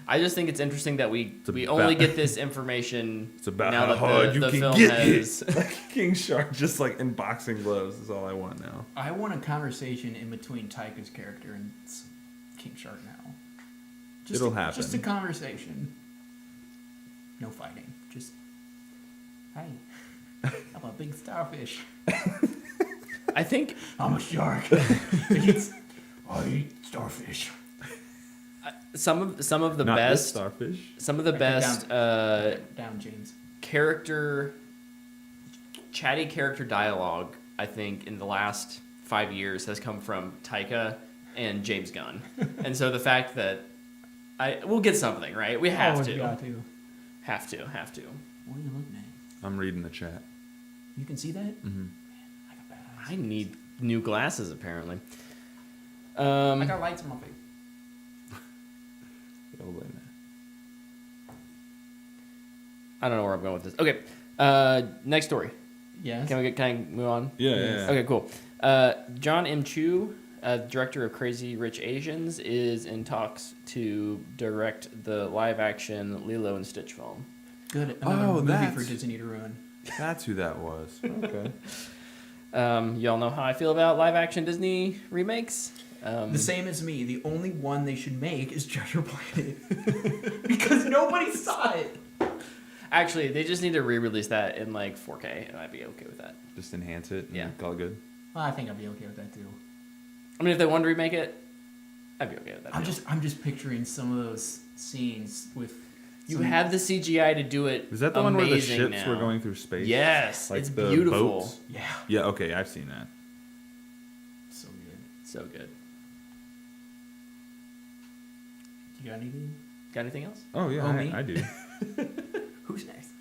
B: I just think it's interesting that we
A: about-
B: only get this information
A: It's about
B: now
A: how
B: that
A: hard
B: the,
A: you
B: the
A: can
B: film
A: get
B: has.
A: hit. Like King Shark, just like in boxing gloves, is all I want now.
C: I want a conversation in between Taika's character and King Shark now.
A: It'll happen.
C: Just a conversation. No fighting. Just, hey, I'm a big starfish.
B: I think
C: I'm a shark. I eat starfish.
B: some of the
A: Not this
B: best
A: starfish.
B: some of the
C: Okay,
B: best
C: Down, James.
B: chatty character dialogue I think in the last 5 years has come from Taika and James Gunn. And so the fact that we'll get something, right? We have to.
C: Got to.
B: Have to.
C: What are you looking at?
A: I'm reading the chat.
C: You can see that?
A: Mm-hmm.
C: I got bad eyes.
B: I need new glasses apparently.
C: I got lights in my face.
B: I don't know where I'm going with this. Okay. Next story.
C: Yes.
B: Can I move on?
A: Yeah.
B: Okay, cool. John M. Chu, director of Crazy Rich Asians, is in talks to direct the live-action Lilo and Stitch film.
C: Good. Another movie
A: that's-
C: for Disney to ruin.
A: That's who that was. Okay.
B: Y'all know how I feel about live-action Disney remakes.
C: The same as me. The only one they should make is Treasure Planet. Because nobody saw it.
B: Actually, they just need to re-release that in like 4K, and I'd be okay with that.
A: Just enhance it and
B: Yeah.
A: call it good.
C: Well, I think I'd be okay with that too.
B: I mean, if they wanted to remake it, I'd be okay with that.
C: I'm just picturing some of those scenes with.
B: You
C: some-
B: have the CGI to do it.
A: Is that the one where the
B: amazing
A: ships
B: now.
A: were going through space?
B: Yes,
A: Like
B: it's
A: the
B: beautiful.
A: boats?
C: Yeah.
A: Yeah, okay, I've seen that.
C: So good.
B: So good.
C: You got anything?
B: Got anything else?
A: Oh, yeah,
C: Oh, me?
A: I do.
C: Who's next?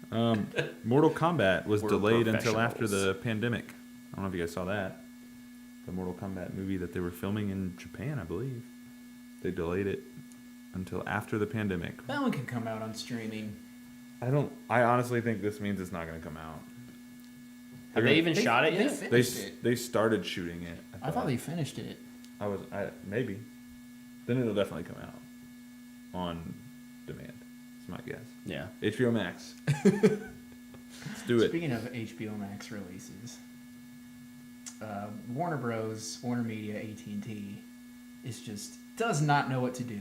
A: Mortal Kombat was
B: We're
A: delayed until after
B: professionals.
A: the pandemic. I don't know if you guys saw that. The Mortal Kombat movie that they were filming in Japan, I believe. They delayed it until after the pandemic.
C: That one can come out on streaming.
A: I honestly think this means it's not going to come out.
B: Have they even
C: They-
B: shot it
C: they
B: yet?
C: finished it.
A: They started shooting it.
C: I thought they finished it.
A: Maybe. Then it'll definitely come out on demand. That's my guess.
B: Yeah.
A: HBO Max. Let's do it.
C: Speaking of HBO Max releases, Warner Bros, Warner Media, AT&T does not know what to do.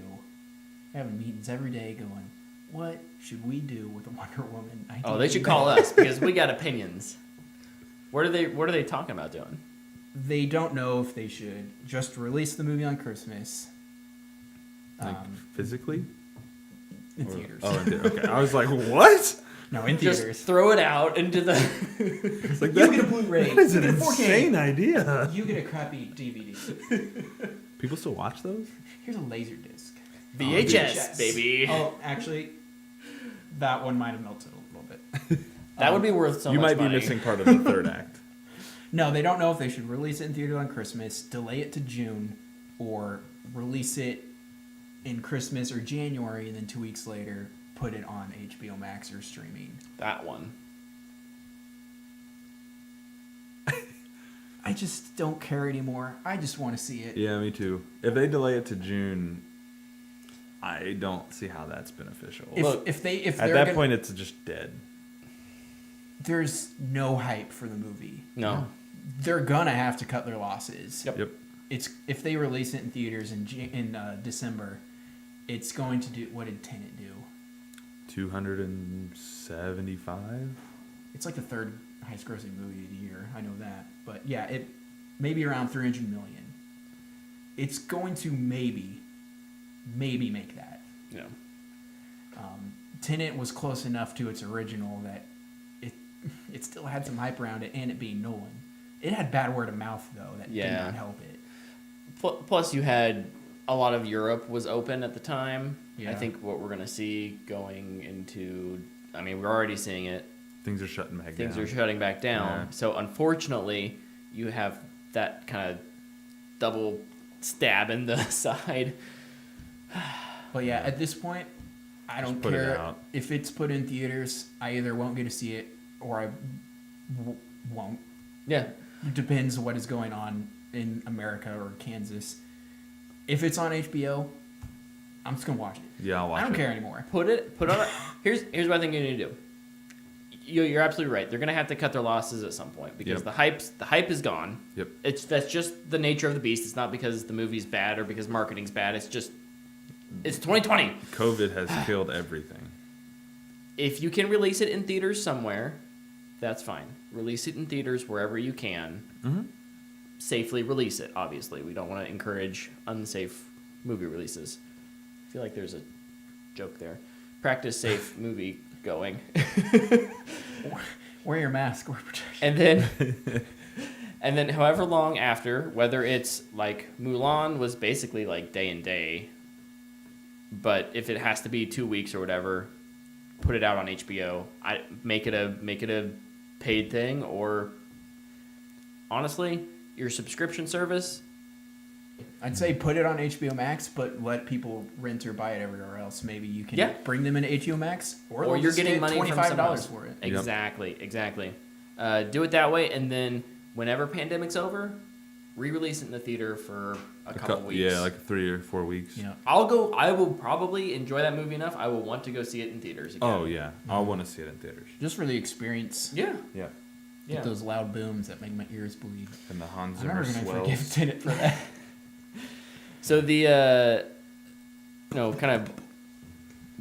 C: Having meetings every day going, what should we do with a Wonder Woman?
B: Oh, they should call us because we got opinions. What are they talking about doing?
C: They don't know if they should just release the movie on Christmas.
A: Like physically?
C: In theaters.
A: Oh, okay. I was like, what?
C: No, in
B: Just
C: theaters.
B: throw it out into the.
A: It's like
C: You get a Blu-ray.
A: That is an
C: you get a 4K.
A: insane idea.
C: You get a crappy DVD.
A: People still watch those?
C: Here's a laser disc.
B: VHS, baby.
C: Oh, actually, that one might have melted a little bit.
B: That would be worth so
A: You
B: much
A: might be
B: money.
A: missing part of the third act.
C: No, they don't know if they should release it in theater on Christmas, delay it to June, or release it in Christmas or January, and then 2 weeks later put it on HBO Max or streaming.
B: That one.
C: I just don't care anymore. I just want to see it.
A: Yeah, me too. If they delay it to June, I don't see how that's beneficial.
C: If
A: At
C: they're
A: that
C: gonna,
A: point, it's just dead.
C: there's no hype for the movie.
B: No.
C: They're gonna have to cut their losses.
B: Yep.
C: It's if they release it in theaters in December, it's going to do. What did Tenet do?
A: 275.
C: It's like the third highest grossing movie of the year. I know that, but yeah, it maybe around 300 million. It's going to maybe make that.
B: Yeah.
C: Tenet was close enough to its original that it still had some hype around it, and it being Nolan. It had bad word of mouth though that did not help it.
B: Plus, you had a lot of Europe was open at the time.
C: Yeah.
B: I think what we're gonna see going into, I mean, we're already seeing it.
A: Things are shutting back down.
B: Things are shutting back down.
A: Yeah.
B: So unfortunately, you have that kind of double stab in the side.
C: But yeah, at this point, I don't
A: put it
C: care
A: out.
C: if it's put in theaters. I either won't get to see it or I won't.
B: Yeah.
C: It depends what is going on in America or Kansas. If it's on HBO, I'm just gonna watch it.
A: Yeah, I'll watch
C: I don't
A: it.
C: care anymore.
B: Put on. Here's what I think you need to do. You're absolutely right. They're gonna have to cut their losses at some point because
A: Yep.
B: the hype is gone.
A: Yep.
B: That's just the nature of the beast. It's not because the movie's bad or because marketing's bad. It's 2020.
A: COVID has killed everything.
B: If you can release it in theaters somewhere, that's fine. Release it in theaters wherever you can.
A: Mm-hmm.
B: Safely release it. Obviously, we don't want to encourage unsafe movie releases. I feel like there's a joke there. Practice safe movie going.
C: Wear your mask. Wear protection.
B: And then however long after, whether it's like Mulan was basically like day and day, but if it has to be 2 weeks or whatever, put it out on HBO. Make it a paid thing, or honestly, your subscription service.
C: I'd say put it on HBO Max, but let people rent or buy it everywhere else. Maybe you can bring them into HBO Max, or
B: Or you're getting money from
C: $25
B: someone else.
C: for it.
B: Exactly. Do it that way, and then whenever pandemic's over, re-release it in the theater for a couple weeks.
A: Yeah, like 3 or 4 weeks.
C: Yeah.
B: I will probably enjoy that movie enough. I will want to go see it in theaters again.
A: Oh yeah, I'll want to see it in theaters.
C: Just for the experience.
B: Yeah.
A: Yeah.
C: Get those loud booms that make my ears bleed.
A: And the Hans
C: I'm never
A: Zimmer
C: gonna
A: swells.
C: forgive Tenet for that.
B: So the kind of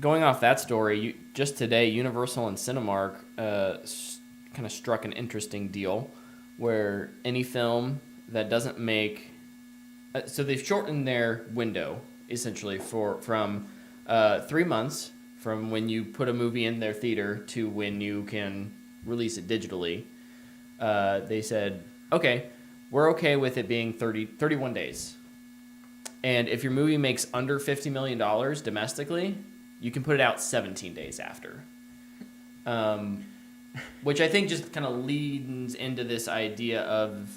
B: going off that story, just today, Universal and Cinemark kind of struck an interesting deal where any film that doesn't make so they've shortened their window essentially from 3 months from when you put a movie in their theater to when you can release it digitally. They said, okay, we're okay with it being 31 days. And if your movie makes under $50 million domestically, you can put it out 17 days after. Which I think just kind of leads into this idea of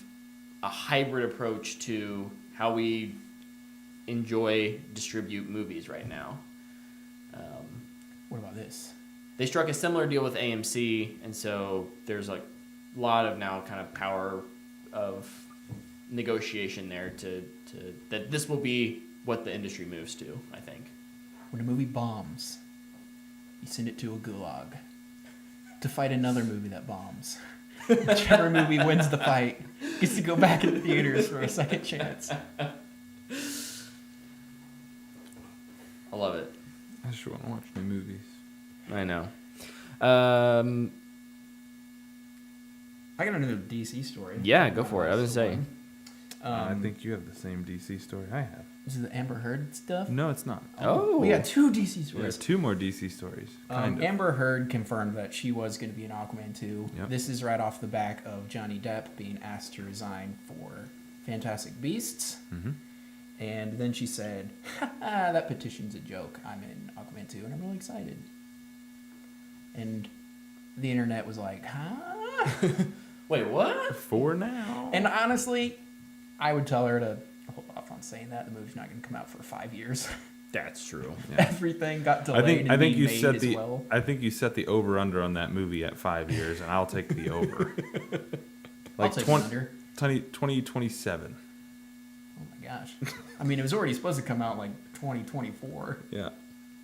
B: a hybrid approach to how we distribute movies right now.
C: What about this?
B: They struck a similar deal with AMC, and so there's a lot of now kind of power of negotiation there to that this will be what the industry moves to, I think.
C: When a movie bombs, you send it to a gulag to fight another movie that bombs. Whichever movie wins the fight gets to go back into theaters for a second chance.
B: I love it.
A: I just want to watch new movies.
B: I know.
C: I got another DC story.
B: Yeah, go for it. I was gonna say.
A: I think you have the same DC story I have.
C: This is the Amber Heard stuff.
A: No, it's not.
B: Oh.
C: We got two DC
A: There's
C: stories.
A: 2 more DC stories. Kind of.
C: Amber Heard confirmed that she was going to be in Aquaman 2.
A: Yep.
C: This is right off the back of Johnny Depp being asked to resign for Fantastic Beasts.
A: Mm-hmm.
C: And then she said, that petition's a joke. I'm in Aquaman 2, and I'm really excited. And the internet was like, huh?
B: Wait, what?
A: For now.
C: And honestly, I would tell her to hold off on saying that. The movie's not going to come out for 5 years.
B: That's true.
A: Yeah.
C: Everything got delayed.
A: I think
C: and
A: you
C: made
A: set
C: as
A: the
C: well.
A: I think you set the over under on that movie at 5 years, and I'll take the over.
C: I'll take
A: 20,
C: under.
A: 2027.
C: Oh my gosh. I mean, it was already supposed to come out like 2024.
A: Yeah,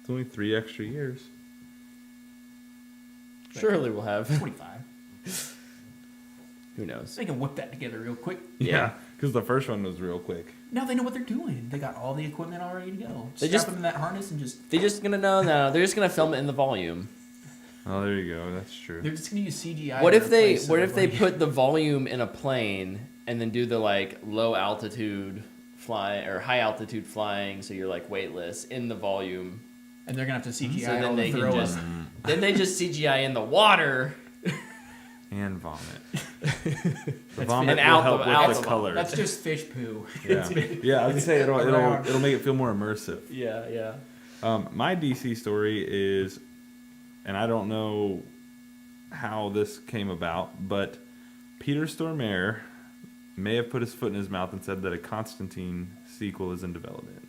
A: it's only 3 extra years.
B: Surely we'll have.
C: 25.
B: Who knows?
C: They can whip that together real quick.
A: Yeah, because the first one was real quick.
C: Now they know what they're doing. They got all the equipment all ready to go.
B: They
C: Strap
B: just-
C: them in that harness and just...
B: They're just gonna no. They're just gonna film it in the volume.
A: Oh, there you go. That's true.
C: They're just going to use CGI.
B: What
C: to
B: if they
C: replace
B: what if they
C: everybody.
B: put the volume in a plane and then do the like low altitude fly or high altitude flying so you're like weightless in the volume.
C: And they're going to have to CGI
B: So then
C: all
B: they
C: the
B: can
C: throwers.
B: just then they just CGI in the water.
A: And vomit. The
C: That's
A: vomit
B: and
A: will
B: out
A: help
B: the-
A: with
B: out
A: the
B: the-
A: color.
C: That's just fish poo.
A: Yeah, yeah. I was gonna say it'll make it feel more immersive.
B: Yeah.
A: My DC story is, and I don't know how this came about, but Peter Stormare may have put his foot in his mouth and said that a Constantine sequel is in development.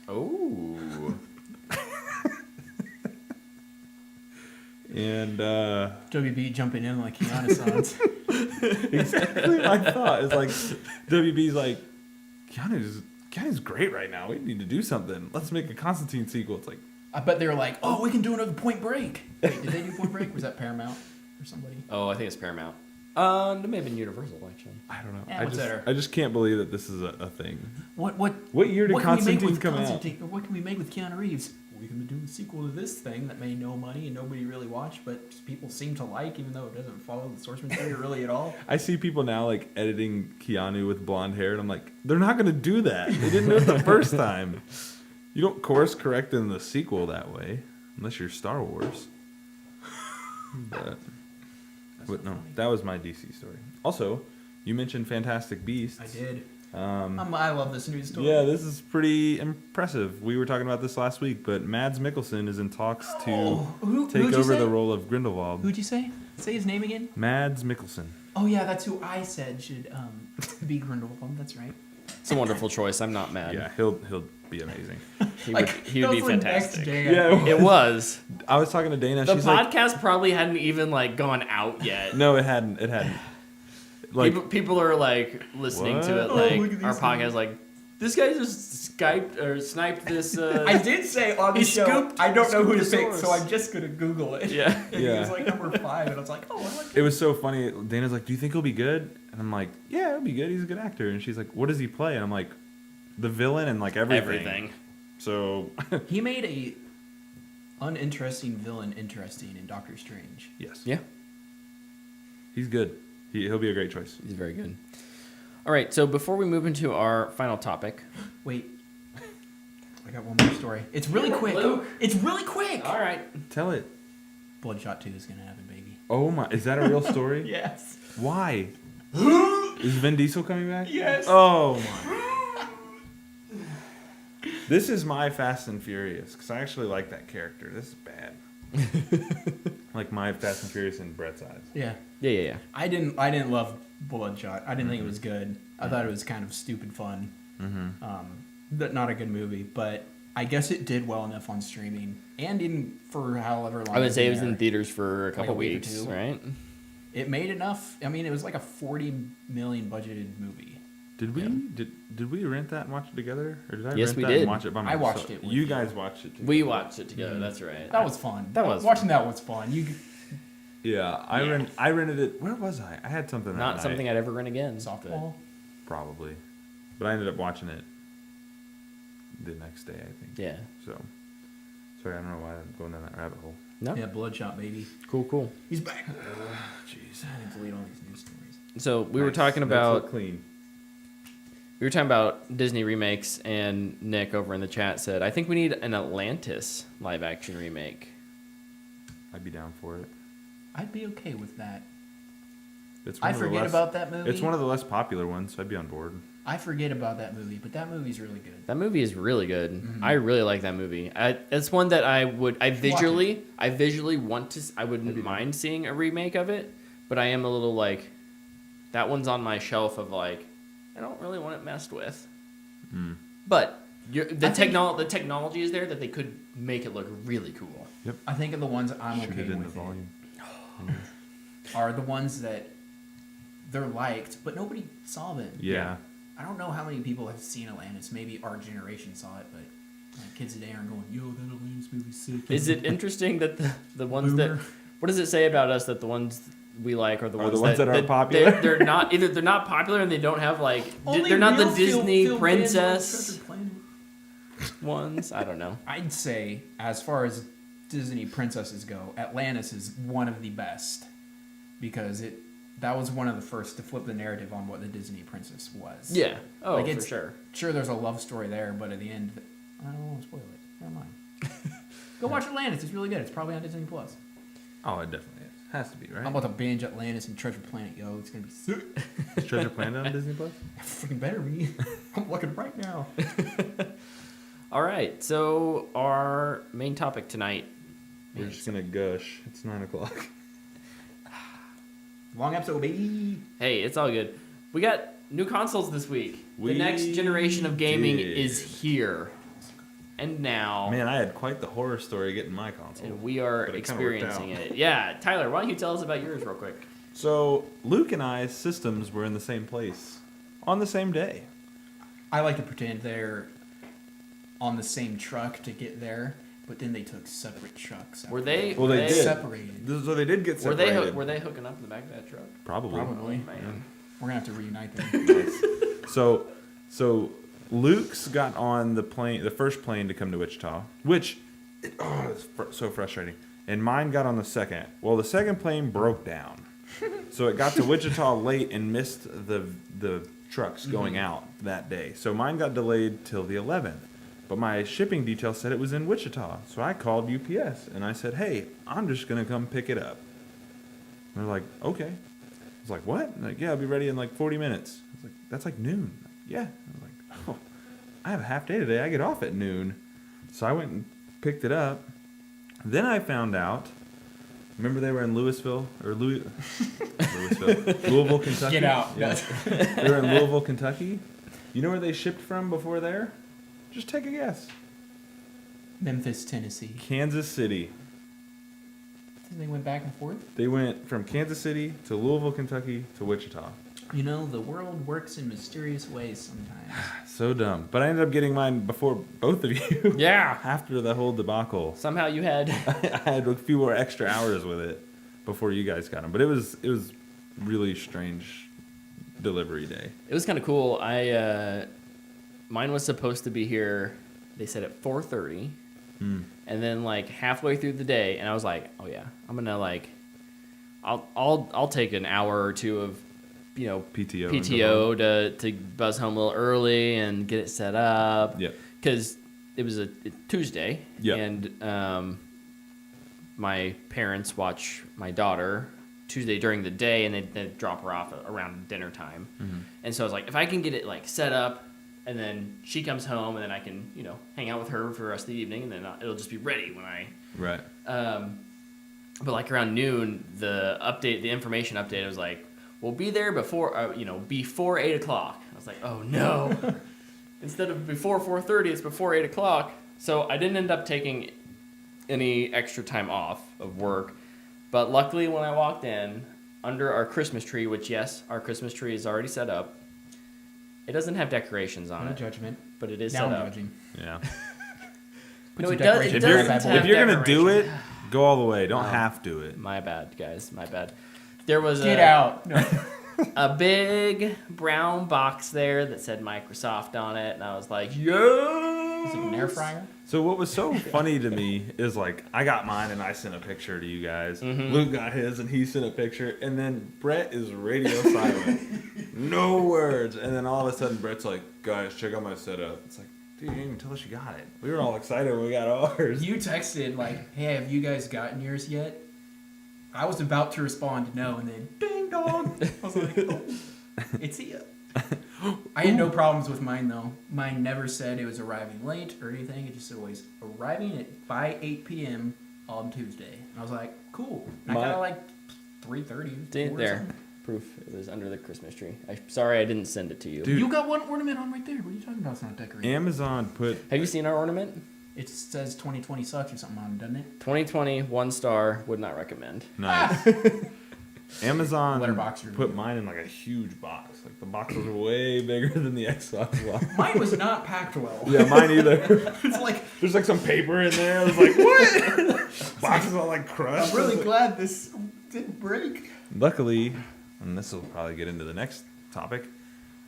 B: Oh.
A: And
C: WB jumping in like Keanu
A: exactly my thought is like, WB's like, Keanu's great right now. We need to do something. Let's make a Constantine sequel. It's like,
C: I bet they were like, oh, we can do another Point Break. Wait, did they do Point Break? Was that Paramount or somebody?
B: Oh, I think it's Paramount. It may have been Universal actually.
A: I don't know.
C: Yeah, what's better?
A: I just can't believe that this is a thing.
C: What
A: year did
C: what can we make
A: Constantine
C: with
A: come out?
C: Constantine? Or what can we make with Keanu Reeves? We can do a sequel to this thing that made no money and nobody really watched, but people seem to like, even though it doesn't follow the source material really at all.
A: I see people now like editing Keanu with blonde hair, and I'm like, they're not gonna do that. They didn't do it the first time. You don't course correct in the sequel that way, unless you're Star Wars. But no, that was my DC story. Also, you mentioned Fantastic Beasts.
C: I did. I love this news story.
A: Yeah, this is pretty impressive. We were talking about this last week, but Mads Mikkelsen is in talks to
C: who'd
A: take
C: you
A: over
C: say?
A: the role of Grindelwald.
C: Who'd you say? Say his name again.
A: Mads Mikkelsen.
C: Oh yeah, that's who I said should be Grindelwald. That's right.
B: It's a wonderful choice. I'm not mad.
A: Yeah, he'll be amazing.
B: He would be
C: that was the next
B: fantastic.
C: day.
A: Yeah,
B: It was.
A: I was talking to Dana.
B: The
A: She's like,
B: podcast probably hadn't even like gone out yet.
A: no, it hadn't. It hadn't. Like,
B: People are like listening to it
A: What?
B: like
C: look at
B: our
C: these
B: podcast like this guy just Skyped or sniped this
C: I did say on the
B: He
C: show,
B: scooped-
C: I don't know who to
B: scooped the
C: pick,
B: source.
C: so I'm just gonna Google it.
B: Yeah.
C: And he
A: Yeah.
C: was like number 5, and I was like, oh, I like
A: it was so funny. Dana's like, "Do you think he'll be good?" And I'm like, "Yeah, he'll be good. He's a good actor." And she's like, "What does he play?" And I'm like, "The villain and like everything." So
C: He made a uninteresting villain interesting in Doctor Strange.
A: yes,
B: Yeah.
A: he's good. He'll be a great choice.
B: He's very good. All right, so before we move into our final topic.
C: Wait, I got one more story. It's really quick.
B: Luke.
C: It's really quick.
B: All right.
A: Tell it.
C: Bloodshot 2 is gonna happen, baby.
A: Oh my! Is that a real story?
C: Yes.
A: Why? Is Vin Diesel coming back?
C: Yes.
A: Oh my! This is my Fast and Furious because I actually like that character. This is bad. Like my Fast and Furious in Brett's eyes.
C: Yeah.
B: Yeah.
C: I didn't love Bloodshot. I didn't think it was good. I thought it was kind of stupid fun. Not a good movie, but I guess it did well enough on streaming and in for however long.
B: I would say it was
C: there.
B: in theaters for a
C: Like
B: couple
C: a week or
B: weeks,
C: two.
B: right?
C: It made enough. I mean, it was like a $40 million budgeted movie.
A: Did we did we rent that and watch it together, or did I
B: Yes,
A: rent
B: we
A: that
B: did.
A: and watch it by
C: I
A: myself?
C: watched it with
A: You
C: you.
A: guys watched it together.
B: We watched it together. That's right.
C: That was fun.
B: That was
C: watching that was fun.
A: Yeah, I rented it. Where was I? I had something that
B: Not
A: night,
B: something I'd ever rent again.
C: softball.
A: probably, but I ended up watching it the next day. I think.
B: Yeah.
A: So, sorry, I don't know why I'm going down that rabbit hole.
B: No.
C: Yeah, Bloodshot, baby.
B: Cool.
C: He's back.
A: Jeez.
C: I need to delete all these news stories.
B: So we were
A: Nice.
B: talking
A: Makes it
B: about
A: look clean.
B: we were talking about Disney remakes, and Nick over in the chat said, "I think we need an Atlantis live action remake."
A: I'd be down for it.
C: I'd be okay with that.
A: It's one
C: I
A: of the
C: forget
A: less-
C: about that movie.
A: It's one of the less popular ones, so I'd be on board.
C: I forget about that movie, but that movie's really good.
B: That movie is really good. I really like that movie. It's one that I visually want to. I wouldn't mind seeing a remake of it, but I am a little like, that one's on my shelf of like, I don't really want it messed with. But the technology is there that they could make it look really cool.
A: Yep.
C: I think of the ones I'm
A: Shoot
C: okay
A: it in the
C: with
A: volume.
C: are the ones that they're liked, but nobody saw them.
A: Yeah.
C: I don't know how many people have seen Atlantis. Maybe our generation saw it, but kids today aren't going, yo, that Atlantis movie's sick.
B: Is it interesting that the ones
C: Boomer.
B: that, what does it say about us that the ones we like are the ones
A: that aren't popular?
B: They're not, either they're not popular and they don't have like,
C: Only
B: they're not the
C: real
B: Disney
C: Phil
B: princess
C: Van Treasure Planet.
B: ones. I don't know.
C: I'd say, as far as Disney princesses go, Atlantis is one of the best because that was one of the first to flip the narrative on what the Disney princess was.
B: Yeah. Oh,
C: Like,
B: for
C: it's-
B: sure.
C: Sure, there's a love story there, but at the end, I don't want to spoil it. Never mind. Go watch Atlantis. It's really good. It's probably on Disney Plus.
A: Oh, it definitely is. Has to be, right?
C: I'm about to binge Atlantis and Treasure Planet, yo. It's gonna be sick.
A: Is Treasure Planet on Disney Plus?
C: Freaking better be. I'm looking right now.
B: All right. So our main topic tonight
A: We're just gonna gush. It's 9:00.
C: Long episode, baby.
B: Hey, it's all good. We got new consoles this week. The
A: We
B: next generation of gaming
A: did.
B: is here. And now,
A: Man, I had quite the horror story getting my console.
B: and we are
A: But it kinda worked
B: experiencing
A: out.
B: it. Yeah, Tyler, why don't you tell us about yours real quick?
A: So Luke and I's systems were in the same place on the same day.
C: I like to pretend they're on the same truck to get there, but then they took separate trucks.
B: Were they?
A: Well,
B: were
A: they did.
C: separated?
A: So they did get
B: Were
A: separated.
B: they? Were they hooking up in the back of that truck?
A: Probably.
C: Probably.
B: Man.
C: We're gonna have to reunite them.
A: So Luke's got on the first plane to come to Wichita, which it's so frustrating. And mine got on the second. Well, the second plane broke down, so it got to Wichita late and missed the trucks going out that day. So mine got delayed till the 11th. But my shipping detail said it was in Wichita, so I called UPS and I said, "Hey, I'm just gonna come pick it up." And they're like, "Okay." I was like, "What?" And like, "Yeah, I'll be ready in like 40 minutes." I was like, "That's like noon." Yeah. I was like, "Oh, I have a half day today. I get off at noon." So I went and picked it up. Then I found out. Remember they were in Louisville, Louisville, Kentucky.
C: Get out.
A: Yeah. They were in Louisville, Kentucky. You know where they shipped from before there? Just take a guess.
C: Memphis, Tennessee.
A: Kansas City.
C: They went back and forth.
A: They went from Kansas City to Louisville, Kentucky to Wichita.
C: You know, the world works in mysterious ways sometimes.
A: So dumb. But I ended up getting mine before both of you.
B: Yeah.
A: After the whole debacle.
B: Somehow you had.
A: I had a few more extra hours with it before you guys got them. But it was really strange delivery day.
B: It was kind of cool. Mine was supposed to be here. They said at 4:30, and then like halfway through the day, and I was like, "Oh yeah, I'm gonna like, I'll take an hour or two of, you know, PTO to buzz home a little early and get it set up."
A: Yep.
B: Because it was a Tuesday,
A: Yep.
B: and my parents watch my daughter Tuesday during the day, and they'd drop her off around dinner time. And so I was like, if I can get it like set up, and then she comes home, and then I can, you know, hang out with her for the rest of the evening, and then it'll just be ready when I.
A: Right.
B: But like around noon, the information update was like, we'll be there before 8 o'clock. I was like, oh no. Instead of before 4:30, it's before 8 o'clock. So I didn't end up taking any extra time off of work. But luckily, when I walked in, under our Christmas tree, which, yes, our Christmas tree is already set up, it doesn't have decorations on
C: No
B: it,
C: judgment.
B: but it is
C: Now
B: set
C: I'm
B: up.
C: judging.
A: Yeah.
B: No,
C: some
B: it does.
C: decorations
B: It
C: on that
B: doesn't
C: bad boy.
B: have
A: If you're gonna do it,
B: decorations.
A: go all the way. Don't half do it.
B: My bad, guys. My bad. There was
C: Get out. No.
B: a big brown box there that said Microsoft on it, and I was like, "Yes!"
C: Is it an air fryer?
A: So what was so funny to me is like I got mine and I sent a picture to you guys. Luke got his and he sent a picture, and then Brett is radio silent, no words. And then all of a sudden Brett's like, "Guys, check out my setup." It's like, dude, you didn't even tell us you got it. We were all excited when we got ours.
C: You texted like, "Hey, have you guys gotten yours yet?" I was about to respond no, and then ding dong. I was like, "Oh, it's here." I had no problems with mine though. Mine never said it was arriving late or anything. It just said always arriving by 8 p.m. on Tuesday. And I was like, cool. And I got it like 3:30.
B: There. Proof it was under the Christmas tree. Sorry I didn't send it to you.
A: Dude.
C: You got one ornament on right there. What are you talking about? It's not decorated.
A: Amazon put.
B: Have you seen our ornament?
C: It says 2020 sucks or something on it, doesn't it?
B: 2020, 1 star, would not recommend.
A: Nice. Amazon
C: Letterbox review.
A: put mine in like a huge box. Like the box was way bigger than the Xbox box.
C: Mine was not packed well.
A: Yeah, mine either.
C: It's like,
A: There's like some paper in there. I was like, what? Box is all like crushed.
C: I'm really glad this didn't break.
A: Luckily, and this will probably get into the next topic,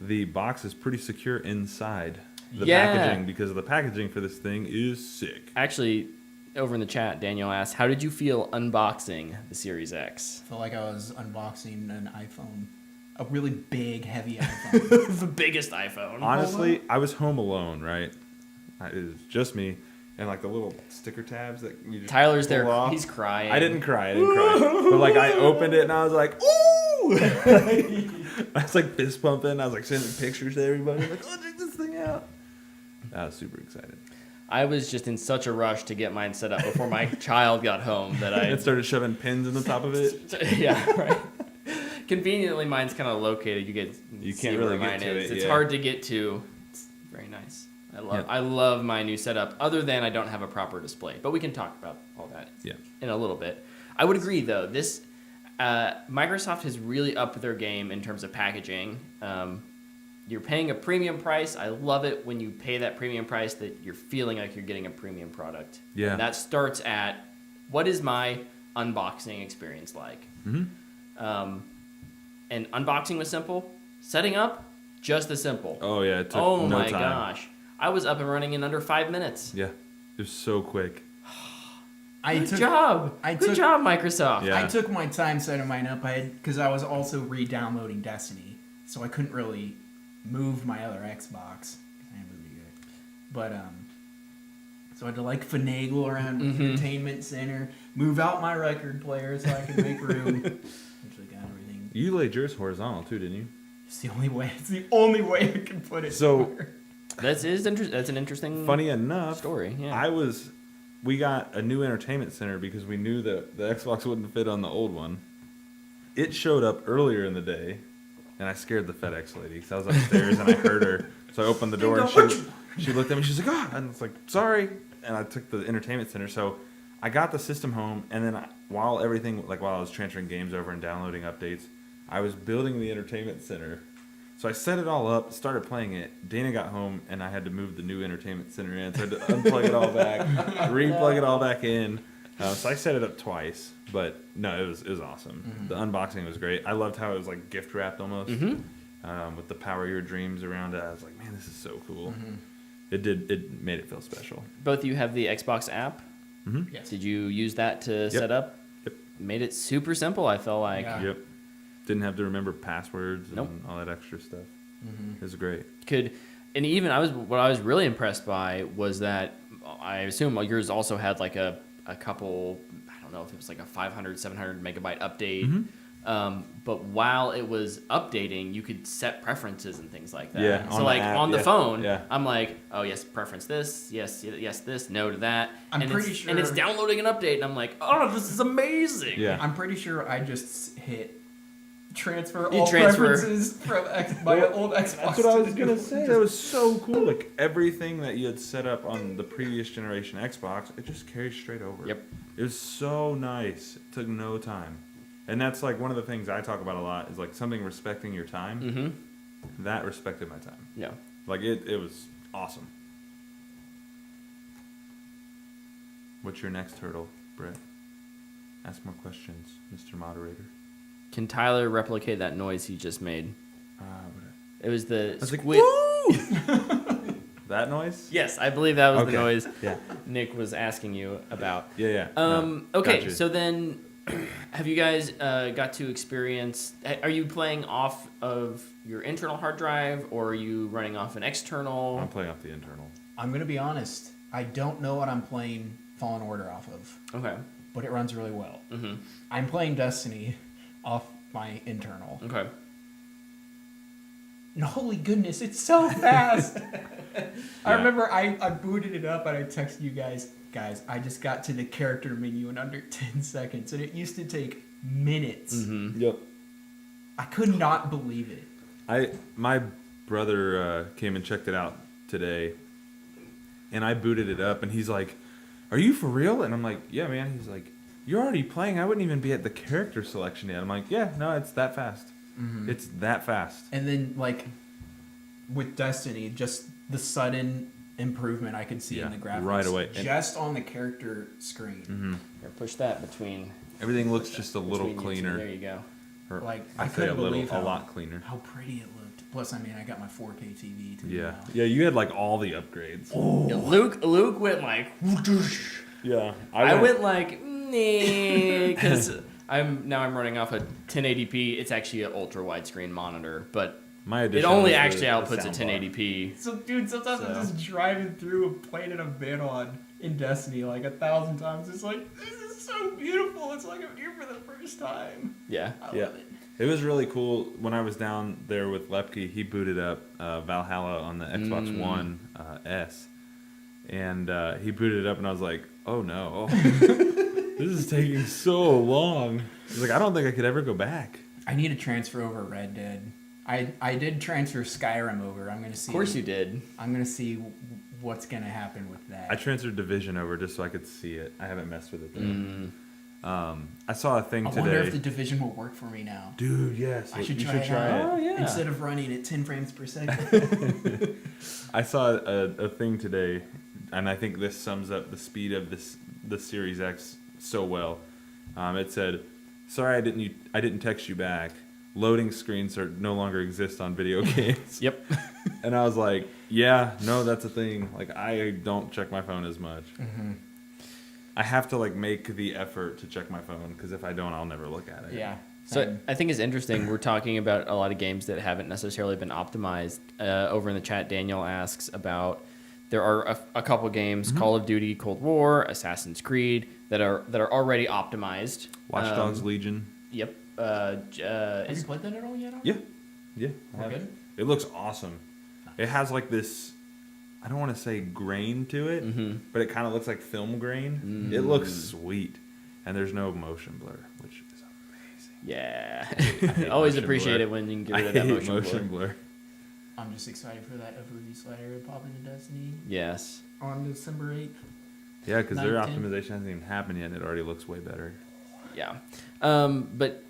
A: the box is pretty secure inside the packaging because the packaging for this thing is sick.
B: Actually, over in the chat, Daniel asked, how did you feel unboxing the Series X?
C: I felt like I was unboxing an iPhone. A really big, heavy iPhone.
B: The biggest iPhone.
A: Honestly, I was home alone, right? It was just me. And like the little sticker tabs that you just
B: Tyler's
A: pull
B: there.
A: off.
B: He's crying.
A: I didn't cry. But like I opened it and I was like, ooh! I was like fist pumping. I was like sending pictures to everybody. Like, oh, check this thing out. I was super excited.
B: I was just in such a rush to get mine set up before my child got home that
A: I started shoving pins in the top of it.
B: Yeah, right. Conveniently, mine's kind of located. You
A: can't really get to it.
B: It's
A: yeah.
B: hard to get to. It's very nice. I love my new setup. Other than I don't have a proper display, but we can talk about all that in a little bit. I would agree though. This Microsoft has really upped their game in terms of packaging. You're paying a premium price. I love it when you pay that premium price that you're feeling like you're getting a premium product.
A: Yeah.
B: And that starts at, what is my unboxing experience like?
A: Mm-hmm.
B: And unboxing was simple. Setting up, just as simple.
A: Oh yeah, it took
B: Oh
A: no
B: my
A: time.
B: gosh. I was up and running in under 5 minutes.
A: Yeah, it was so quick.
B: Good job, Microsoft.
A: Yeah.
C: I took my time setting mine up. Because I was also re-downloading Destiny, so I couldn't really move my other Xbox. I am really good, but so I had to like finagle around with the entertainment center, move out my record player so I could make room. Actually got everything.
A: You laid yours horizontal too, didn't you?
C: It's the only way. It's the only way I can put it.
A: So
B: That's an interesting.
A: funny enough,
B: story. Yeah.
A: We got a new entertainment center because we knew that the Xbox wouldn't fit on the old one. It showed up earlier in the day, and I scared the FedEx lady because I was upstairs and I heard her. So I opened the door and she looked at me. She's like, "Ah," and it's like, "Sorry." And I took the entertainment center. So I got the system home, and then while I was transferring games over and downloading updates, I was building the entertainment center. So I set it all up, started playing it. Dana got home, and I had to move the new entertainment center in. So I had to unplug it all back, re-plug it all back in. So I set it up twice, but no, it was awesome. Mm-hmm. The unboxing was great. I loved how it was like gift wrapped almost, with the Power Your Dreams around it. I was like, man, this is so cool. Mm-hmm. It made it feel special.
B: Both of you have the Xbox app.
A: Mm-hmm.
C: Yes.
B: Did you use that to set up?
A: Yep.
B: Made it super simple. I felt like.
C: Yeah.
A: Yep. Didn't have to remember passwords and all that extra stuff. Mm-hmm. It was great.
B: What I was really impressed by was that I assume yours also had like a couple, I don't know if it was like a 500, 700 megabyte update. Mm-hmm. But while it was updating, you could set preferences and things like that.
A: Yeah,
B: so like
A: app,
B: on the phone,
A: yeah.
B: I'm like, oh yes, preference this, yes this, no to that.
C: I'm pretty sure.
B: And it's downloading an update, and I'm like, oh, this is amazing.
A: Yeah.
C: I'm pretty sure I just hit transfer
B: You
C: all
B: transfer.
C: preferences from my old Xbox.
A: That's what I was gonna say. That was so cool. Like everything that you had set up on the previous generation Xbox, it just carries straight over.
B: Yep.
A: It was so nice. It took no time. And that's like one of the things I talk about a lot is like something respecting your time.
B: Mm-hmm.
A: That respected my time.
B: Yeah.
A: Like it was awesome. What's your next hurdle, Brett? Ask more questions, Mr. Moderator.
B: Can Tyler replicate that noise he just made? It was the
A: like,
B: squid.
A: That noise?
B: Yes, I believe that was the
A: Okay.
B: noise
A: Yeah.
B: Nick was asking you about.
A: Yeah.
B: Okay,
A: Gotcha.
B: so then have you guys got to experience, are you playing off of your internal hard drive or are you running off an external?
A: I'm playing off the internal.
C: I'm gonna be honest. I don't know what I'm playing Fallen Order off of,
B: Okay.
C: but it runs really well.
B: Mm-hmm.
C: I'm playing Destiny off my internal.
B: Okay.
C: And holy goodness, it's so fast. I
A: Yeah.
C: remember I booted it up and I texted you guys, I just got to the character menu in under 10 seconds. And it used to take minutes.
B: Mm-hmm.
A: Yep.
C: I could not believe it.
A: My brother came and checked it out today, and I booted it up, and he's like, "Are you for real?" And I'm like, "Yeah, man." He's like, "You're already playing. I wouldn't even be at the character selection yet." I'm like, "Yeah, no, it's that fast.
C: Mm-hmm.
A: It's that fast."
C: And then, like, with Destiny, just the sudden improvement I could see in the graphics.
A: right away.
C: Just on the character screen.
A: Mm-hmm.
B: Here, push that between.
A: Everything looks just a little
B: between you two.
A: cleaner.
B: There you go.
A: Or
C: Like,
A: I
C: I
A: say a
C: couldn't
A: little,
C: believe
A: a
C: how-
A: lot cleaner.
C: How pretty it looked. Plus, I mean, I got my 4K TV too.
A: Yeah,
C: now.
A: yeah. You had like all the upgrades.
C: Oh.
B: Yeah, Luke went like.
A: Yeah,
B: I went like because I'm running off a 1080p. It's actually an ultra widescreen monitor, but
A: My
B: it
A: edition
B: only
A: was
B: actually
A: the
B: outputs a
A: sound bar.
B: 1080p.
C: So, dude, sometimes I'm just driving through and playing in a van on in Destiny like 1,000 times. It's like, this is so beautiful. It's like I'm here for the first time.
B: Yeah.
C: I
A: Yeah.
C: love it.
A: It was really cool when I was down there with Lepke. He booted up Valhalla on the Xbox One S, and he booted it up, and I was like, "Oh no, this is taking so long." He's like, "I don't think I could ever go back."
C: I need to transfer over Red Dead. I did transfer Skyrim over. I'm gonna see.
B: Of course you did.
C: I'm gonna see what's gonna happen with that.
A: I transferred Division over just so I could see it. I haven't messed with it though.
B: Mm.
A: I saw a thing
C: I
A: today.
C: wonder if the Division will work for me now.
A: Dude, yes,
C: I should
A: you
C: try
A: should
C: it
A: try
C: out.
B: Oh, yeah.
C: Instead of running at 10 frames per second.
A: I saw a thing today, and I think this sums up the speed of the Series X so well. It said, "Sorry, I didn't text you back. Loading screens no longer exist on video games."
B: Yep.
A: And I was like, "Yeah, no, that's a thing. Like, I don't check my phone as much.
C: Mm-hmm.
A: I have to like make the effort to check my phone because if I don't, I'll never look at it."
C: Yeah.
B: So I think it's interesting. We're talking about a lot of games that haven't necessarily been optimized. Over in the chat, Daniel asks about there are a couple games, Call of Duty, Cold War, Assassin's Creed, that are already optimized.
A: Watch Dogs Legion.
B: Yep.
C: Have you played that at all yet?
A: Yeah, yeah. I
C: We're
A: have.
C: good?
A: It looks awesome. It has like this, I don't want to say grain to it, but it kind of looks like film grain. It looks sweet, and there's no motion blur, which is amazing.
B: Yeah.
A: hate
B: Always
A: motion
B: appreciate
A: blur.
B: it when you can get
A: I
B: rid of that
A: hate
B: motion, blur.
C: I'm just excited for that Overview slider to pop into Destiny
B: Yes.
C: on December 8th.
A: Yeah, because their
C: 9/10.
A: optimization hasn't even happened yet, and it already looks way better.
B: Yeah. But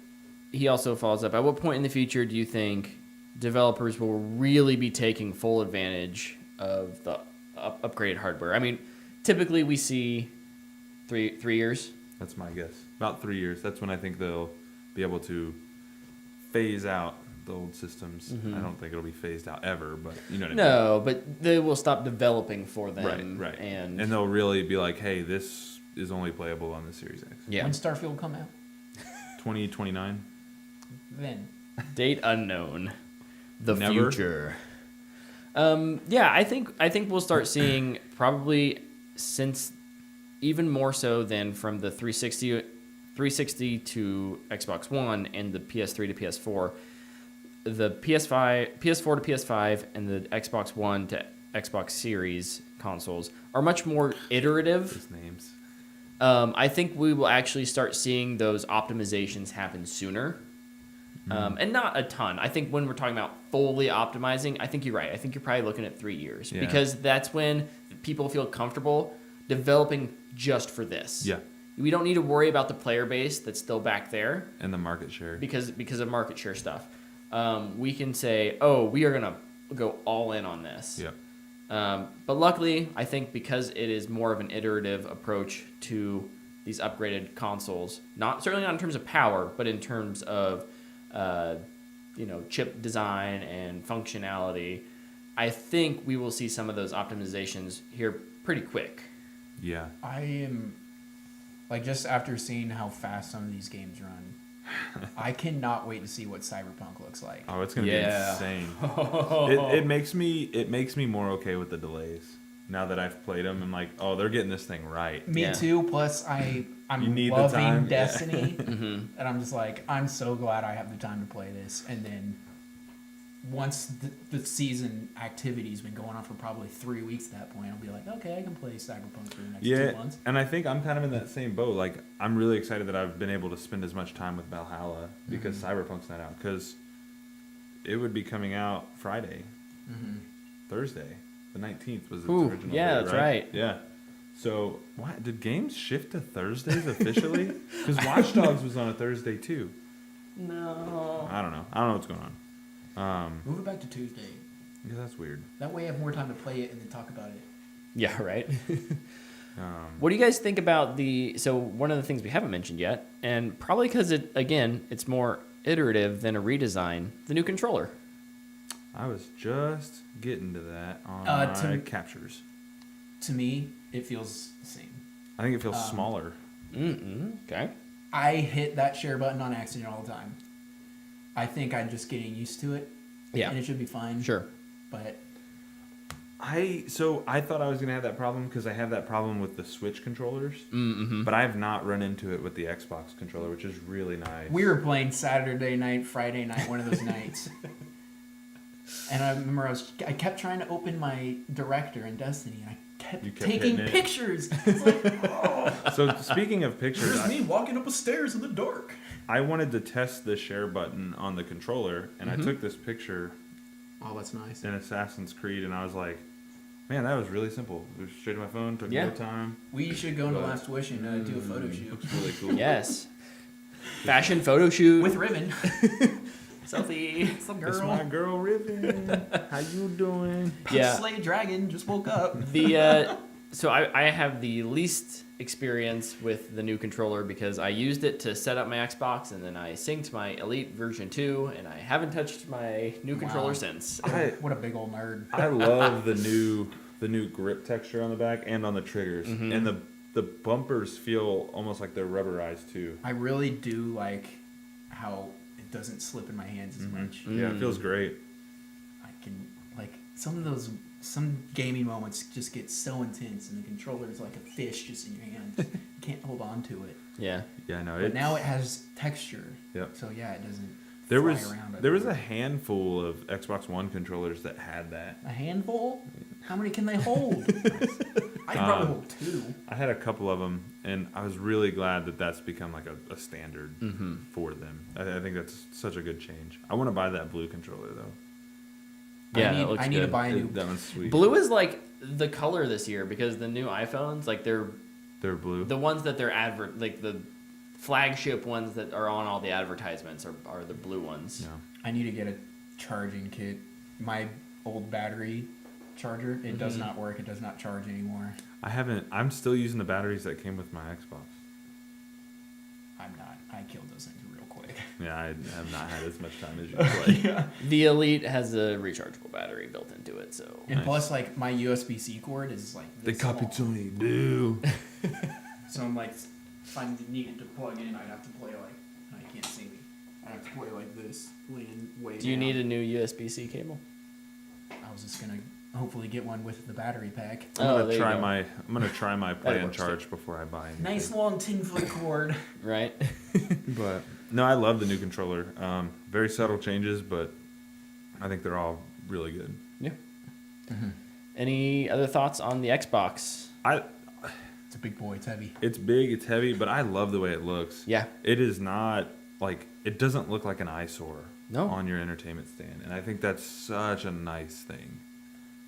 B: he also follows up. At what point in the future do you think developers will really be taking full advantage of the upgraded hardware? I mean, typically we see three years.
A: That's my guess. About 3 years. That's when I think they'll be able to phase out the old systems. I don't think it'll be phased out ever, but you know what I mean.
B: No, but they will stop developing for them.
A: Right.
B: And
A: they'll really be like, hey, this is only playable on the Series X.
B: yeah.
C: When Starfield come out?
A: 2029.
C: Then.
B: Date unknown. The
A: Never.
B: future. Yeah, I think we'll start seeing probably since even more so than from the 360 to Xbox One and the PS3 to PS4, the PS4 to PS5 and the Xbox One to Xbox Series consoles are much more iterative.
A: Those names.
B: I think we will actually start seeing those optimizations happen sooner. And not a ton. I think when we're talking about fully optimizing, I think you're right. I think you're probably looking at 3 years.
A: Yeah.
B: Because that's when people feel comfortable developing just for this.
A: Yeah.
B: We don't need to worry about the player base that's still back there
A: And the market share.
B: because of market share stuff. We can say, oh, we are going to go all in on this.
A: Yeah.
B: But luckily, I think because it is more of an iterative approach to these upgraded consoles, certainly not in terms of power, but in terms of chip design and functionality, I think we will see some of those optimizations here pretty quick.
A: Yeah.
C: I am, like, just after seeing how fast some of these games run, I cannot wait to see what Cyberpunk looks like.
A: Oh, it's gonna be insane. It makes me more okay with the delays now that I've played them. I'm like, oh, they're getting this thing right.
C: Me
B: Yeah.
C: too. Plus,
A: You
C: I'm
A: need the
C: loving
A: time.
C: Destiny, and I'm just like, I'm so glad I have the time to play this. And then once the season activity's been going on for probably 3 weeks at that point, I'll be like, okay, I can play Cyberpunk for the next 2 months.
A: And I think I'm kind of in that same boat. Like, I'm really excited that I've been able to spend as much time with Valhalla because Cyberpunk's not out. Because it would be coming out Friday, Thursday, the 19th was its original
B: yeah,
A: date,
B: that's right.
A: Yeah. So, what did games shift to Thursdays officially? Because Watch Dogs was on a Thursday too.
B: No.
A: I don't know. I don't know what's going on.
C: Move it back to Tuesday.
A: Yeah, that's weird.
C: That way I have more time to play it and then talk about it.
B: Yeah, right. What do you guys think about so one of the things we haven't mentioned yet, and probably because it's more iterative than a redesign, the new controller.
A: I was just getting to that on my captures.
C: To me, it feels the same.
A: I think it feels smaller.
B: Okay.
C: I hit that share button on accident all the time. I think I'm just getting used to it.
B: Yeah.
C: And it should be fine.
B: Sure.
C: But
A: I thought I was gonna have that problem because I have that problem with the Switch controllers. But I have not run into it with the Xbox controller, which is really nice.
C: we were playing Saturday night, Friday night, one of those nights. And I remember I kept trying to open my director in Destiny, and I kept taking pictures. It's like, oh.
A: So speaking of pictures,
C: There's me walking up the stairs in the dark.
A: I wanted to test the share button on the controller, and I took this picture
C: Oh, that's nice.
A: in Assassin's Creed, and I was like, man, that was really simple. It was straight to my phone, took no time.
C: We should go into Last Wish and do a photo shoot.
A: Looks really cool.
B: Yes. Fashion photo shoot.
C: With Riven.
B: Selfie.
C: What's up, girl?
A: It's my girl Riven. How you doing?
B: Yeah.
C: Slay Dragon just woke up.
B: So I have the least experience with the new controller because I used it to set up my Xbox and then I synced my Elite version 2 and I haven't touched my new controller since.
C: What a big old nerd.
A: I love the new grip texture on the back and on the triggers, and the bumpers feel almost like they're rubberized too.
C: I really do like how it doesn't slip in my hands as much.
A: Yeah, it feels great.
C: I can like some gaming moments just get so intense and the controller is like a fish just in your hand. You can't hold on to it.
B: Yeah.
A: Yeah, no.
C: But now it has texture.
A: Yep.
C: So yeah, it doesn't
A: There
C: fly
A: was
C: around.
A: there was a handful of Xbox One controllers that had that.
C: A handful? How many can they hold? I can probably hold 2.
A: I had a couple of them, and I was really glad that that's become like a standard for them. I think that's such a good change. I want to buy that blue controller though.
B: Yeah,
C: I need to buy a new.
A: That one's sweet.
B: Blue is like the color this year because the new iPhones, like they're
A: blue.
B: the ones that they're like the flagship ones that are on all the advertisements are the blue ones.
A: Yeah.
C: I need to get a charging kit. My old battery charger, it does not work. It does not charge anymore.
A: I'm still using the batteries that came with my Xbox.
C: I'm not. I killed those things real quick.
A: Yeah, I have not had as much time as you play.
B: The Elite has a rechargeable battery built into it, so.
C: And plus, like, my USB-C cord is like
A: They
C: this
A: copied
C: small.
A: Tony. No.
C: So I'm like, if I needed to plug in, I'd have to play like, I can't see me. I'd have to play like this, leaning way
B: Do you
C: down.
B: need a new USB-C cable?
C: I was just gonna hopefully get one with the battery pack.
A: I'm
B: there
A: gonna
B: you
A: try
B: go.
A: my play and
B: works,
A: charge before I buy anything.
C: Nice long 10-foot cord.
B: Right?
A: But no, I love the new controller. Very subtle changes, but I think they're all really good.
B: Yeah. Any other thoughts on the Xbox?
C: It's a big boy. It's heavy.
A: It's big, it's heavy, but I love the way it looks.
B: Yeah.
A: It is not like it doesn't look like an eyesore
B: No.
A: on your entertainment stand, and I think that's such a nice thing.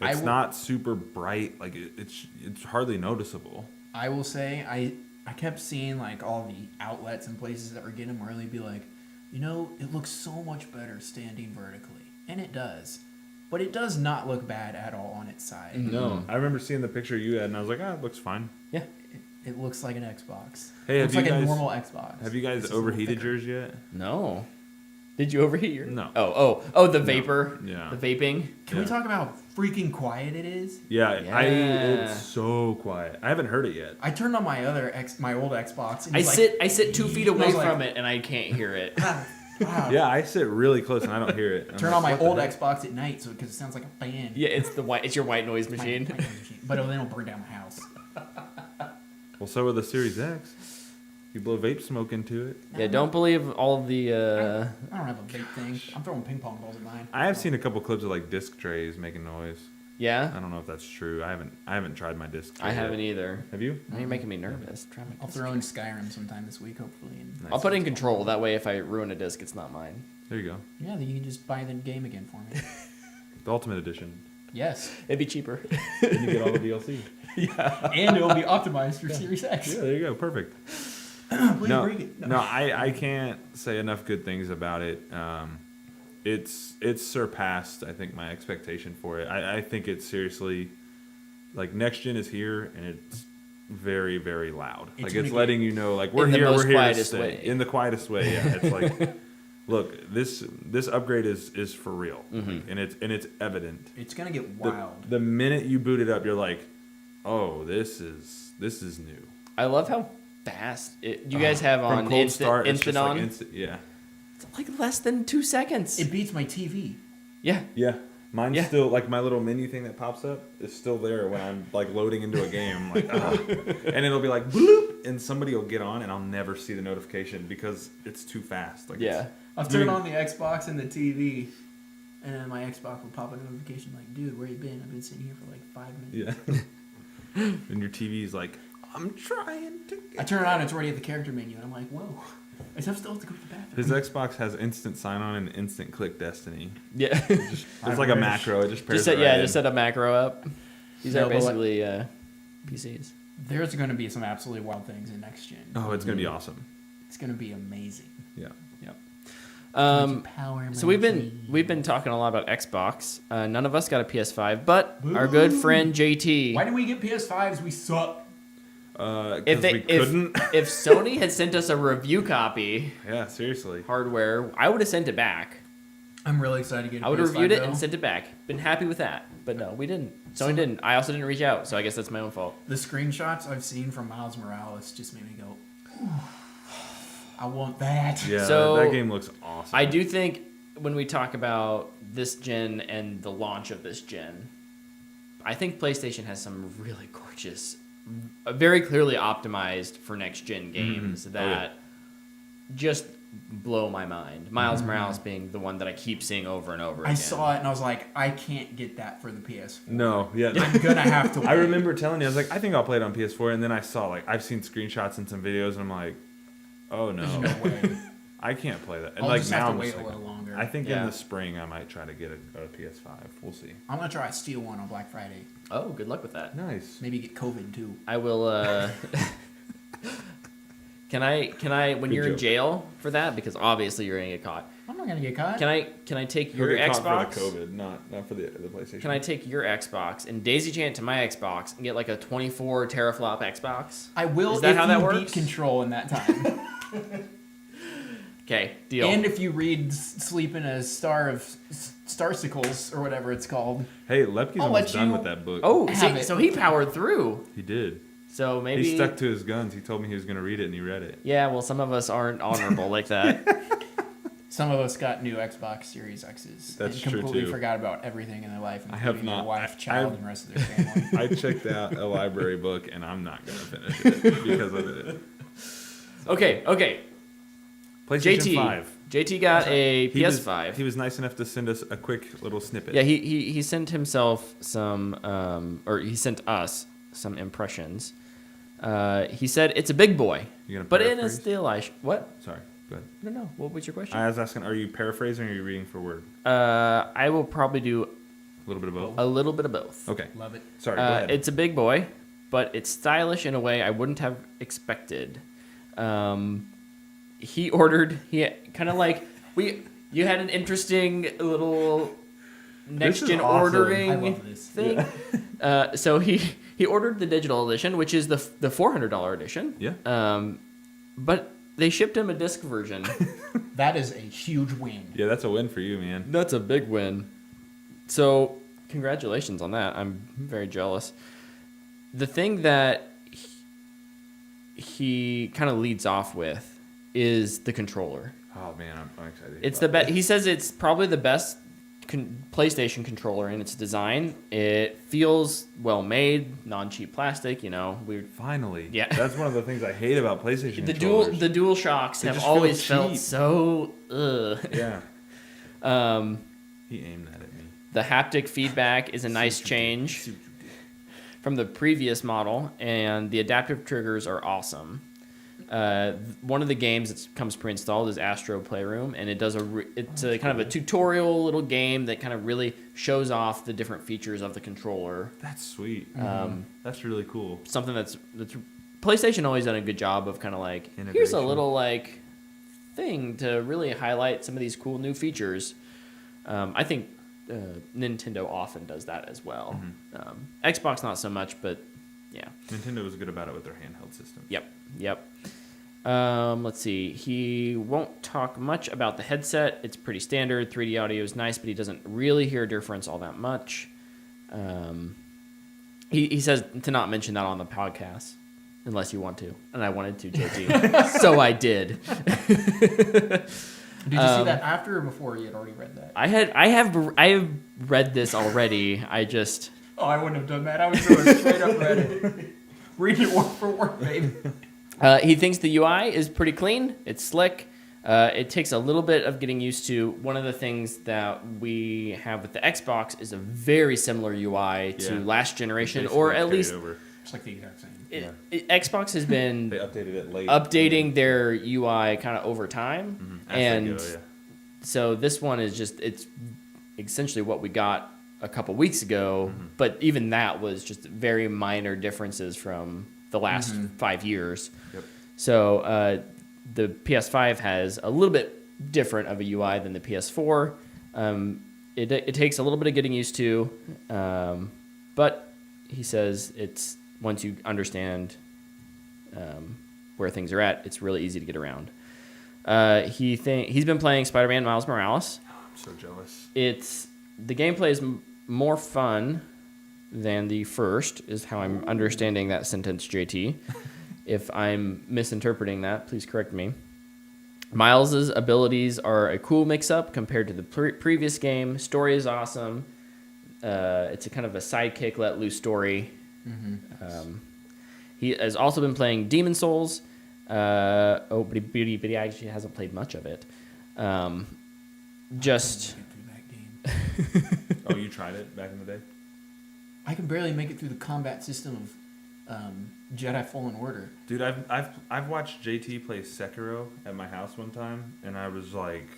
C: I
A: It's
C: will-
A: not super bright, like it's hardly noticeable.
C: I will say, I kept seeing like all the outlets and places that were getting them really be like, you know, it looks so much better standing vertically. And it does. But it does not look bad at all on its side.
A: No, I remember seeing the picture you had, and I was like, it looks fine.
B: Yeah.
C: It looks like an Xbox.
A: Hey,
C: it
A: have
C: looks like
A: you
C: a
A: guys-
C: normal Xbox.
A: Have you guys
C: It's just a little
A: overheated
C: thicker.
A: yours yet?
B: No. Did you overheat your?
A: No.
B: Oh, the vapor.
A: Yeah.
B: The vaping.
C: Can we talk about how freaking quiet it is?
A: Yeah,
B: Yeah.
A: it's so quiet. I haven't heard it yet.
C: I turned on my my old Xbox. And
B: I
C: it's like,
B: sit 2 feet
C: I was
B: away
C: like-
B: from it and I can't hear it.
C: wow.
A: Yeah, I sit really close and I don't hear it. I'm
C: Turn
A: like,
C: on my
A: what the
C: old
A: heck?
C: Xbox at night, so because it sounds like a fan.
B: Yeah, it's your white noise
C: My
B: machine.
C: noise machine. But then it'll burn down my house.
A: Well, so with the Series X. You blow vape smoke into it.
B: Yeah, don't believe all of the.
C: I don't have a vape thing. I'm throwing ping pong balls at mine.
A: I have seen a couple clips of like disc trays making noise.
B: Yeah,
A: I don't know if that's true. I haven't tried my disc tray
B: I haven't
A: yet.
B: either.
A: Have you?
B: Now you're making me nervous.
C: I'll throw in Skyrim sometime this week, hopefully. And
A: Nice.
B: I'll put it in control. That way, if I ruin a disc, it's not mine.
A: There you go.
C: yeah, then you can just buy the game again for me.
A: The Ultimate Edition.
C: Yes.
B: It'd be cheaper.
A: And you get all the DLC.
C: And it will be optimized for Series X.
A: Yeah, there you go. Perfect.
C: Please
A: No,
C: break it.
A: no, I can't say enough good things about it. It's surpassed, I think, my expectation for it. I think it's seriously, like, next gen is here, and it's very, very loud.
C: It's
A: Like,
C: gonna
A: it's
C: get-
A: letting you know, like, we're
B: In the
A: here,
B: most
A: we're here to
B: quietest
A: stay.
B: way.
A: In the quietest way, yeah. It's like, look, this upgrade is for real, like, and it's evident.
C: It's gonna get
A: The,
C: wild.
A: the minute you boot it up, you're like, oh, this is new.
B: I love how fast you guys have
A: From
B: on
A: cold
B: instant,
A: start, it's
B: instant
A: just
B: on.
A: like instant, yeah.
B: It's like less than 2 seconds.
C: It beats my TV.
B: Yeah.
A: Yeah. Mine's
B: Yeah.
A: still, like, my little menu thing that pops up is still there when I'm, like, loading into a game. I'm like, and it'll be like, bloop, and somebody will get on, and I'll never see the notification because it's too fast. Like,
B: Yeah.
C: I've turned on the Xbox and the TV, and then my Xbox will pop a notification like, dude, where you been? I've been sitting here for like 5 minutes.
A: Yeah. And your TV's like, I'm trying to
C: I turn it on, it's already at the character menu, and I'm like, whoa. I still have to go to the bathroom.
A: His Xbox has instant sign-on and instant click Destiny.
B: Yeah.
A: It's like a
C: wish.
A: macro. It just pairs
B: just set,
A: it right in.
B: just set a macro up. These
C: No,
B: are
C: but what-
B: basically PCs.
C: There's going to be some absolutely wild things in next gen.
A: Oh, it's going to be awesome.
C: It's going to be amazing.
A: Yeah.
B: So we've been talking a lot about Xbox. None of us got a PS5, but our good friend JT.
C: Why did we get PS5s? We suck.
A: Because we couldn't.
B: if Sony had sent us a review copy
A: Yeah, seriously.
B: hardware, I would have sent it back.
C: I'm really excited to get a
B: I would have
C: PS5
B: reviewed it
C: though.
B: and sent it back. Been happy with that. But no, we didn't. Sony didn't. I also didn't reach out, so I guess that's my own fault.
C: The screenshots I've seen from Miles Morales just made me go, "Ooh, I want that."
A: Yeah,
B: So,
A: that game looks awesome.
B: I do think when we talk about this gen and the launch of this gen, I think PlayStation has some really gorgeous, very clearly optimized for next gen games
A: Oh,
B: that just blow my mind. Miles Morales being the one that I keep seeing over and over again.
C: I saw it and I was like, I can't get that for the PS4.
A: No, yeah.
C: I'm gonna have to.
A: I
C: wait.
A: remember telling you, I was like, I think I'll play it on PS4, and then I saw, like, I've seen screenshots and some videos, and I'm like, oh no,
C: There's no way.
A: I can't play that. And
C: I'll
A: like
C: just
A: now,
C: have to
A: I'm
C: wait
A: just
C: a
A: like,
C: little longer.
A: I think
B: Yeah.
A: in the spring I might try to get a PS5. We'll see.
C: I'm gonna try to steal one on Black Friday.
B: Oh, good luck with that.
A: Nice.
C: Maybe get COVID too.
B: I will. Can I? When
A: Good
B: you're in
A: joke.
B: jail for that, because obviously you're gonna get caught.
C: I'm not gonna get caught.
B: Can I take your
A: He'll get
B: Xbox?
A: caught for the COVID, not for the PlayStation.
B: Can I take your Xbox and daisy chain it to my Xbox and get like a 24 teraflop Xbox?
C: I will
B: Is that
C: if
B: how
C: you
B: that
C: beat
B: works?
C: Control in that time.
B: Okay, deal.
C: And if you read Sleep in a Star of Starsicles or whatever it's called.
A: Hey, Lepke's
C: I'll
A: almost
C: let
A: done
C: you-
A: with that book.
B: oh,
C: have
B: see,
C: it.
B: so he powered through.
A: He did.
B: So maybe
A: He stuck to his guns. He told me he was going to read it, and he read it.
B: Yeah, well, some of us aren't honorable like that.
C: Some of us got new Xbox Series X's
A: That's
C: and
A: true,
C: completely
A: too.
C: forgot about everything in their life,
A: I have
C: including their
A: not.
C: wife, child, and the rest of their family.
A: I checked out a library book, and I'm not going to finish it because of it.
B: Okay.
A: PlayStation
B: JT
A: 5.
B: JT got a
A: He was-
B: PS5.
A: He was nice enough to send us a quick little snippet.
B: Yeah, he sent himself some, or he sent us some impressions. He said it's a big boy,
A: You gonna
B: but in a
A: paraphrase?
B: stylish. What?
A: Sorry, go ahead.
B: No. What was your question?
A: I was asking, are you paraphrasing or are you reading for word?
B: I will probably do
A: A little bit of both.
B: a little bit of both.
A: Okay.
C: Love it.
A: Sorry, go ahead.
B: It's a big boy, but it's stylish in a way I wouldn't have expected. He kind of like you had an interesting little next
A: is
B: gen
A: awesome.
B: ordering
C: I love this.
B: thing. So he ordered the digital edition, which is the $400 edition.
A: Yeah.
B: But they shipped him a disc version.
C: That is a huge win.
A: Yeah, that's a win for you, man.
B: That's a big win. So, congratulations on that. I'm very jealous. The thing that he kind of leads off with is the controller.
A: Oh man, I'm excited.
B: It's the best. He says it's probably the best PlayStation controller in its design. It feels well made, non-cheap plastic.
A: Finally.
B: Yeah.
A: That's one of the things I hate about PlayStation
B: the
A: controllers.
B: dual shocks
A: They
B: have
A: just feel
B: always felt
A: cheap.
B: so.
A: Yeah. He aimed that at me.
B: The haptic feedback is a nice change
A: See what you did.
B: from the previous model, and the adaptive triggers are awesome. One of the games that comes pre-installed is Astro Playroom, and it does it's a kind of a tutorial little game that kind of really shows off the different features of the controller.
A: That's sweet. That's really cool.
B: Something that's PlayStation always done a good job of kind of like, here's a
A: Integration.
B: little like thing to really highlight some of these cool new features. I think Nintendo often does that as well. Xbox not so much, but yeah.
A: Nintendo was good about it with their handheld system.
B: Yep. Let's see. He won't talk much about the headset. It's pretty standard. 3D audio is nice, but he doesn't really hear a difference all that much. He says to not mention that on the podcast, unless you want to. And I wanted to, JT. So I did.
C: Did you see that after or before you had already read that?
B: I have read this already. I just...
C: Oh, I wouldn't have done that. I would go straight up read it. Read it word for word, baby.
B: He thinks the UI is pretty clean. It's slick. It takes a little bit of getting used to. One of the things that we have with the Xbox is a very similar UI to last generation, or at least
C: It's like the exact same.
B: Xbox has been
A: They updated it late.
B: updating their UI kind of over time,
A: As
B: and
A: they go,
B: so this one is it's essentially what we got a couple weeks ago, but even that was just very minor differences from the last 5 years.
A: Yep.
B: So the PS5 has a little bit different of a UI than the PS4. It takes a little bit of getting used to, but he says it's once you understand where things are at, it's really easy to get around. He's been playing Spider-Man Miles Morales.
A: I'm so jealous.
B: The gameplay is more fun than the first, is how I'm understanding that sentence, JT. If I'm misinterpreting that, please correct me. Miles's abilities are a cool mix-up compared to the previous game. Story is awesome. It's a kind of a sidekick, let loose story. He has also been playing Demon Souls. But he actually hasn't played much of it. Just...
A: Oh, you tried it back in the day?
C: I can barely make it through the combat system of Jedi Fallen Order.
A: Dude, I've watched JT play Sekiro at my house one time, and I was like,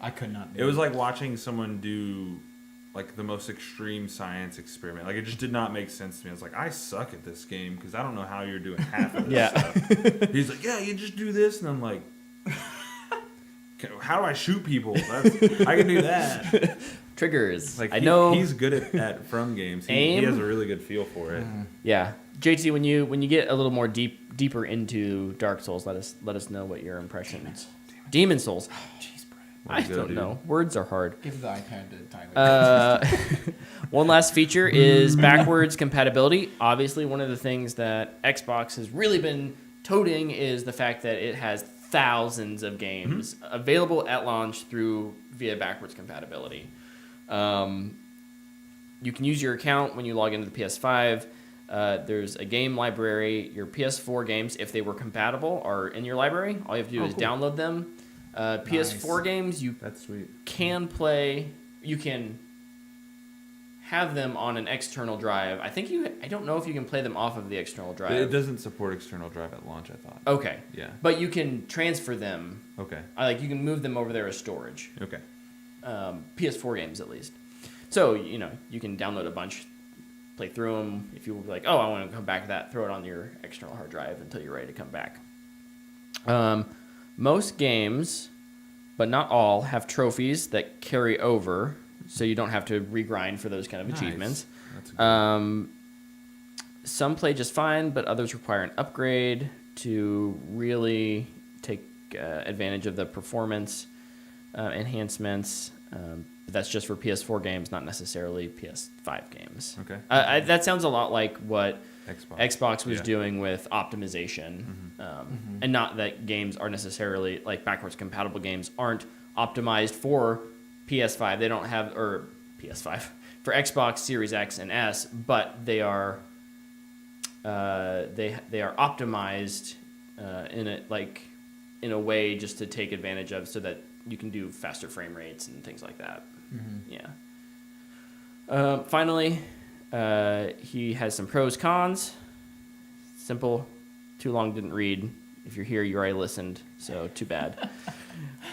C: I could not do
A: it was like watching someone do like the most extreme science experiment. Like, it just did not make sense to me. I was like, I suck at this game because I don't know how you're doing half of this stuff. He's like, yeah, you just do this, and I'm like, how do I shoot people? I can do that.
B: Triggers.
A: Like,
B: I know
A: he's good at from games. He has a really good feel for it.
B: Yeah, JT, when you get a little more deeper into Dark Souls, let us know what your impressions. Demon Souls.
C: Jeez, Brad.
B: I don't know. Words are hard.
C: Give the iPad to Tyler.
B: One last feature is backwards compatibility. Obviously, one of the things that Xbox has really been toting is the fact that it has thousands of games available at launch via backwards compatibility. You can use your account when you log into the PS5. There's a game library. Your PS4 games, if they were compatible, are in your library. All you have to do is download them. PS4 games,
A: That's sweet.
B: can play. You can have them on an external drive. I don't know if you can play them off of the external drive.
A: It doesn't support external drive at launch, I thought.
B: Okay.
A: Yeah.
B: But you can transfer them.
A: Okay.
B: You can move them over there as storage.
A: Okay.
B: PS4 games at least. So, you can download a bunch, play through them. If you were like, oh, I want to come back to that, throw it on your external hard drive until you're ready to come back. Most games, but not all, have trophies that carry over, so you don't have to regrind for those kind of achievements.
A: That's good.
B: Some play just fine, but others require an upgrade to really take advantage of the performance enhancements. But that's just for PS4 games, not necessarily PS5 games.
A: Okay.
B: That sounds a lot like what Xbox was
A: Yeah.
B: doing with optimization. And not that games are necessarily, like backwards compatible games, aren't optimized for PS5. They don't have, or PS5 for Xbox Series X and S, but they are they are optimized in a way just to take advantage of, so that you can do faster frame rates and things like that. Yeah. Finally, he has some pros, cons. Simple. Too long, didn't read. If you're here, you already listened, so too bad.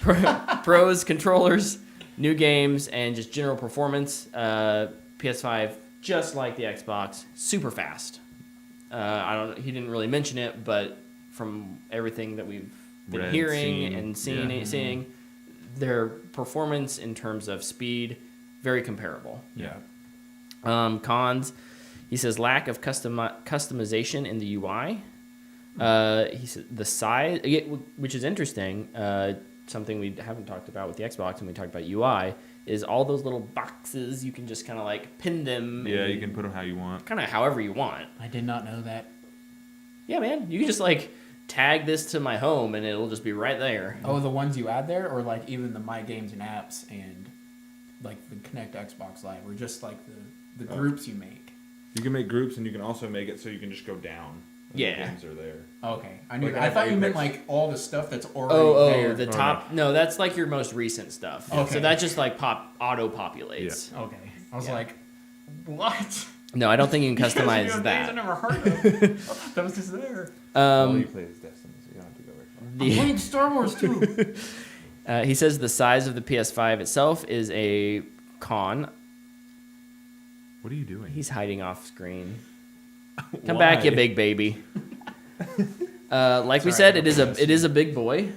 B: Pros, controllers, new games, and just general performance. PS5, just like the Xbox, super fast. He didn't really mention it, but from everything that we've been hearing and seeing, their performance in terms of speed, very comparable.
A: Yeah.
B: Cons, he says lack of customization in the UI. He said the size, which is interesting. Something we haven't talked about with the Xbox when we talked about UI is all those little boxes. You can just kind of like pin them.
A: Yeah, you can put them how you want.
B: Kind of however you want.
C: I did not know that.
B: Yeah, man. You can just like tag this to my home and it'll just be right there.
C: Oh, the ones you add there, or like even the My Games and Apps and like the Connect Xbox Live, or just like the groups you make.
A: You can make groups, and you can also make it so you can just go down.
B: Yeah.
A: The games are there.
C: Okay, I knew.
A: Like
C: I thought you meant
A: Apex.
C: like all the stuff that's already there.
B: The top. No, that's like your most recent stuff.
C: Okay.
B: So that just like auto populates.
C: Okay, I was
B: Yeah.
C: like, what?
B: No, I don't think you can
C: You guys are
B: customize
C: doing
B: that.
C: things I never heard of. I thought that was just there.
A: All you play is Destiny, so you don't have to go very far.
C: I'm playing Star Wars too.
B: He says the size of the PS5 itself is a con.
A: What are you doing?
B: He's hiding off screen. Come
A: Why?
B: back, you big baby. Like we
C: Sorry,
B: said, it is a big boy,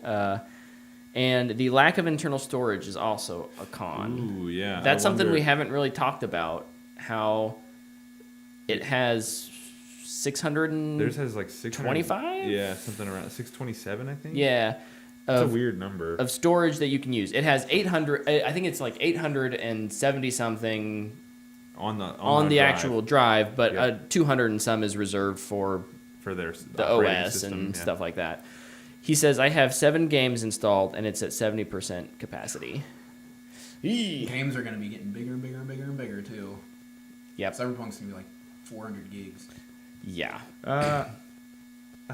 B: and the lack of internal storage is also a con.
A: Ooh, yeah.
B: That's
A: I
B: something
A: wonder-
B: we haven't really talked about. How it has 600 and
A: Theirs has like 600.
B: 25?
A: Yeah, something around 627, I think.
B: yeah,
A: That's a
B: of,
A: weird number.
B: of storage that you can use. It has 800. I think it's like 870 something
A: on
B: on the
A: drive
B: actual drive, but
A: Yeah.
B: 200 and some is reserved for
A: for their
B: the
A: operating
B: OS
A: system,
B: and
A: yeah.
B: stuff like that. He says, I have 7 games installed and it's at 70% capacity.
C: Games are gonna be getting bigger and bigger and bigger and bigger too.
B: Yep.
C: Cyberpunk's gonna be like 400 gigs.
B: Yeah.
A: I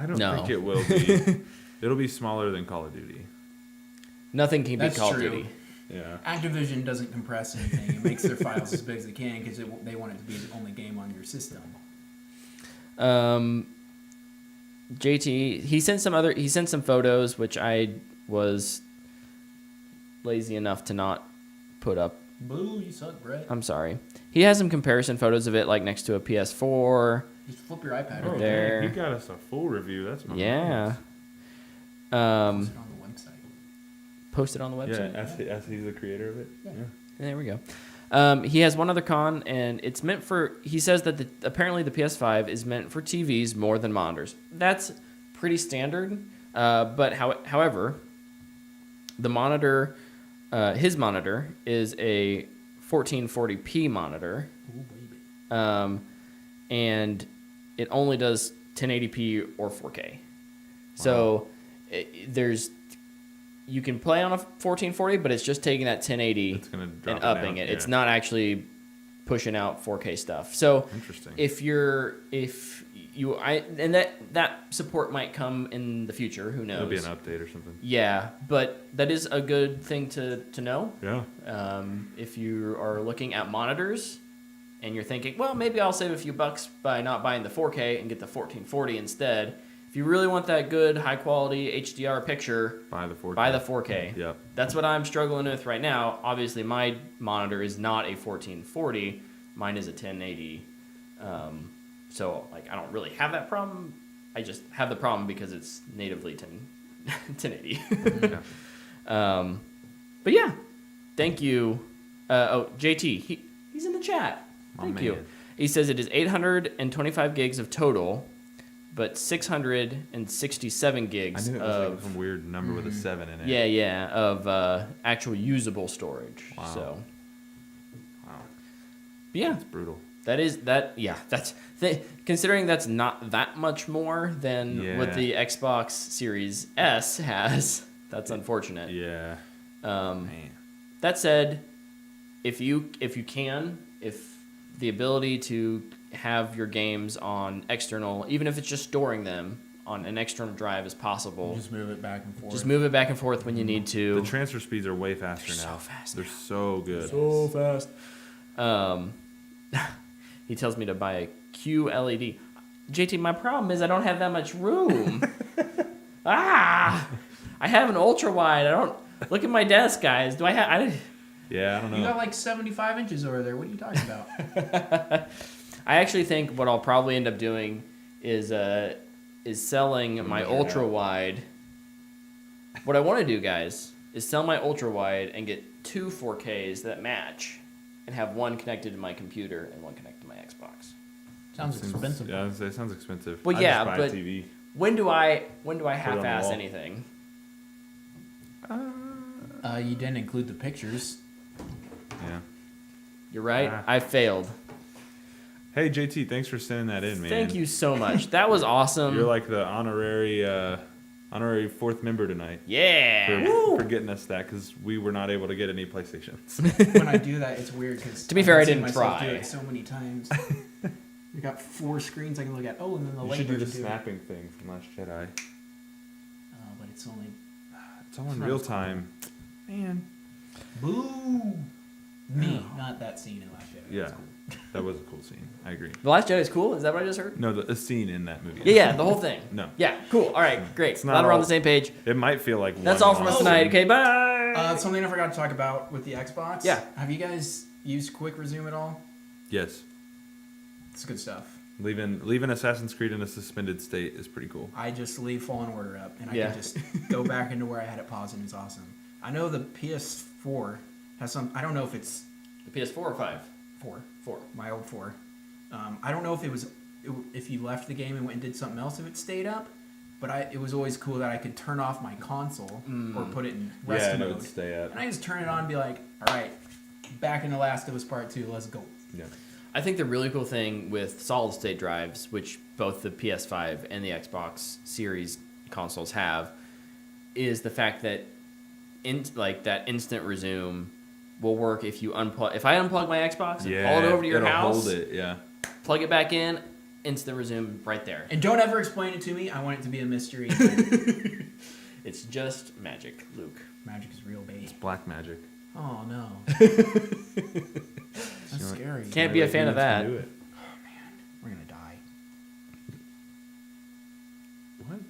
A: don't
B: No.
A: think it will be. It'll be smaller than Call of Duty.
B: Nothing can
C: That's
B: beat Call of
C: true.
B: Duty.
A: Yeah.
C: Activision doesn't compress anything. It makes their files as big as they can because they want it to be the only game on your system.
B: JT, he sent some photos, which I was lazy enough to not put up.
C: Boo, you suck, Brett.
B: I'm sorry. He has some comparison photos of it, like next to a PS4.
C: Just flip your iPad
A: Oh,
C: over
B: there.
A: He got us a full review. That's my
B: Yeah.
C: Post it on the website.
B: Posted on the
A: Yeah,
B: website.
A: as he's the creator of it.
C: Yeah.
B: There we go. He has one other con, and it's meant for. He says that apparently the PS5 is meant for TVs more than monitors. That's pretty standard. But however, the monitor, his monitor is a 1440p monitor,
C: Ooh, baby.
B: and it only does 1080p or 4K. So you can play on a 1440, but it's just taking that 1080
A: It's gonna drop
B: and upping
A: down,
B: it. It's
A: yeah.
B: not actually pushing out 4K stuff. So
A: Interesting.
B: and that support might come in the future. Who knows?
A: It'll be an update or something.
B: Yeah, but that is a good thing to know.
A: Yeah.
B: If you are looking at monitors and you're thinking, well, maybe I'll save a few bucks by not buying the 4K and get the 1440 instead. If you really want that good, high quality HDR picture,
A: Buy the 4K.
B: buy the 4K.
A: Yep.
B: That's what I'm struggling with right now. Obviously, my monitor is not a 1440. Mine is a 1080. So, like, I don't really have that problem. I just have the problem because it's natively 1080.
A: Yeah.
B: But yeah, thank you. JT, he's in the chat.
A: My
B: Thank you.
A: man.
B: He says it is 825 gigs of total, but 667
A: I
B: gigs
A: knew it was like
B: of
A: some weird number with a 7 in it.
B: yeah of actual usable storage.
A: Wow.
B: So
A: Wow.
B: but yeah,
A: That's brutal.
B: considering that's not that much more than what
A: Yeah.
B: the Xbox Series S has. That's unfortunate.
A: Yeah.
B: Um,
A: Man.
B: That said, if the ability to have your games on external, even if it's just storing them on an external drive is possible.
C: Just move it back and forth.
B: Just move it back and forth when you need to.
A: The transfer speeds are way faster
B: They're
A: now.
B: so fast
A: They're
B: now.
A: so good.
B: So fast. He tells me to buy a QLED. JT, my problem is I don't have that much room. I have an ultra wide. I don't look at my desk, guys. Do I have?
A: Yeah, I don't know.
C: You got like 75 inches over there. What are you talking about?
B: I actually think what I'll probably end up doing is selling my ultra wide. What I want to do, guys, is sell my ultra wide and get 2 4Ks that match, and have one connected to my computer and one connected to my Xbox.
C: Sounds expensive.
A: Yeah, I was gonna say, it sounds expensive.
B: Well,
A: I'd
B: yeah,
A: just buy
B: but
A: a TV.
B: when do I
A: on the
B: half-ass
A: wall.
B: anything?
C: You didn't include the pictures.
A: Yeah.
B: You're right.
A: Ah.
B: I failed.
A: Hey JT, thanks for sending that in, man.
B: Thank you so much. That was awesome.
A: You're like the honorary fourth member tonight
B: Yeah.
A: for getting us that, because we were not able to get any PlayStations.
C: When I do that, it's weird because
B: To be fair, I
C: seen
B: didn't
C: myself
B: try.
C: do it so many times. We got 4 screens I can look at. Oh, and then the
A: You
C: light
A: should do the
C: version too.
A: snapping thing from Last Jedi.
C: Oh, but it's only
A: It's all in
C: It's not
A: real
C: as cool.
A: time. Man.
C: boo. Me, not that scene in Last Jedi.
A: Yeah,
C: That's cool.
A: that was a cool scene. I agree.
B: The Last Jedi is cool. Is that what I just heard?
A: No, the scene in that movie.
B: Yeah, the whole thing.
A: No.
B: Yeah, cool. All right, great.
A: It's not
B: Glad we're on
A: all-
B: the same page.
A: It might feel like
B: That's
A: one
B: all from us
A: long
B: tonight.
A: scene.
B: Okay, bye.
C: Something I forgot to talk about with the Xbox.
B: Yeah.
C: Have you guys used Quick Resume at all?
A: Yes.
C: It's good stuff.
A: Leaving Assassin's Creed in a suspended state is pretty cool.
C: I just leave Fallen Order up, and I
B: Yeah.
C: can just go back into where I had it paused, and it's awesome. I know the PS4 has some. I don't know if it's
B: The PS4 or 5?
C: 4.
B: 4.
C: My old 4. I don't know if if you left the game and went and did something else, if it stayed up. But it was always cool that I could turn off my console or put it in rest
A: Yeah, and it
C: mode,
A: would stay up.
C: and I just turn it on and be like, "All right, back in The Last of Us Part 2, let's go."
A: Yeah.
B: I think the really cool thing with solid state drives, which both the PS5 and the Xbox Series consoles have, is the fact that that instant resume will work if you unplug. If I unplug my Xbox and haul it over to your
A: it'll
B: house,
A: hold it. Yeah.
B: plug it back in, instant resume right there.
C: And don't ever explain it to me. I want it to be a mystery.
B: It's just magic, Luke.
C: Magic is real, baby.
A: Black magic.
C: Oh no, that's scary.
B: Can't be a fan of that.
A: Do it.
C: We're gonna die.
A: What?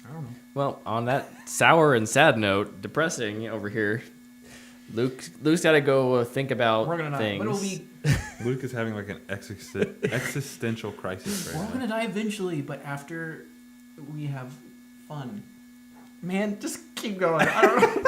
C: I don't know.
B: Well, on that sour and sad note, depressing over here, Luke's got to go think about
C: We're gonna die.
B: things.
C: But it'll be.
A: Luke is having like an existential crisis
C: We're
A: right now.
C: gonna die eventually, but after we have fun. Man, just keep going. I don't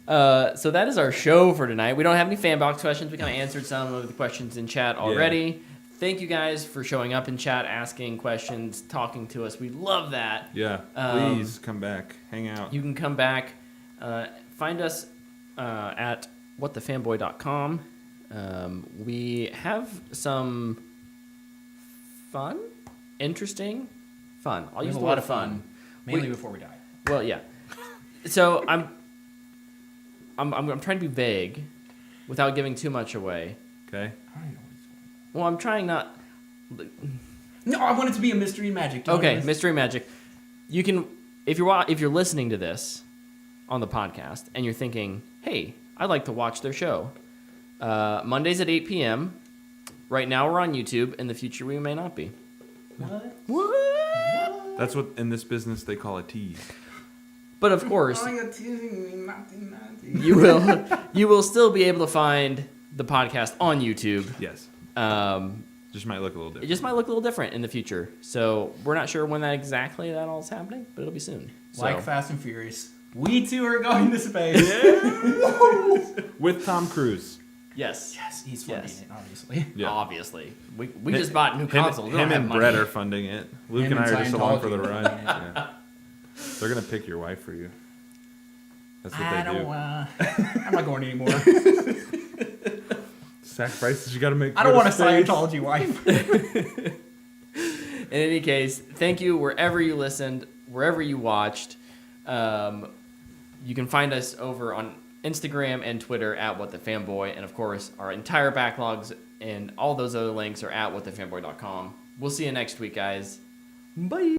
C: know.
B: So that is our show for tonight. We don't have any fan box questions. We kind of answered some of the questions in chat already. Thank you guys for showing up in chat, asking questions, talking to us. We love that.
A: Yeah. Please come back. Hang out.
B: You can come back. Find us at whatthefanboy.com. We have some interesting fun. I'll
C: We
B: use
C: have
B: the word fun.
C: Mainly before we die.
B: Well, yeah. So I'm trying to be vague, without giving too much away.
A: Okay.
C: I don't even know what it's going.
B: Well, I'm trying not.
C: No, I want it to be a mystery and magic. Don't
B: Okay,
C: even-
B: mystery magic. You can, if you're listening to this on the podcast and you're thinking, hey, I'd like to watch their show. Mondays at 8 p.m. Right now we're on YouTube. In the future we may not be.
C: What?
A: That's what in this business they call a tease.
B: But of course,
C: Oh, you're teasing me, naughty.
B: you will still be able to find the podcast on YouTube.
A: Yes.
B: Just
A: might look a little
B: It
A: different.
B: just might look a little different in the future. So we're not sure when that all's happening, but it'll be soon.
C: Like
B: So,
C: Fast and Furious. We too are going to space.
A: With Tom Cruise.
B: yes.
C: Yes, he's funding
B: Yes.
C: it, obviously.
A: Yeah.
B: Obviously. We just bought new
A: Him,
B: consoles. We don't
A: him
B: have
A: and
B: money.
A: Brett are funding it. Luke
C: Him
A: and I
C: and
A: are just along for the
C: Scientology are
A: ride.
C: funding it.
A: Yeah. They're gonna pick your wife for you. That's what
C: I
A: they do.
C: don't. I'm not going anymore.
A: Sacrifices you gotta make.
C: I don't
A: for
C: want a
A: the space.
C: Scientology wife.
B: In any case, thank you wherever you listened, wherever you watched. You can find us over on Instagram and Twitter at WhatTheFanboy. And of course, our entire backlogs and all those other links are at WhatTheFanboy.com. We'll see you next week, guys. Bye.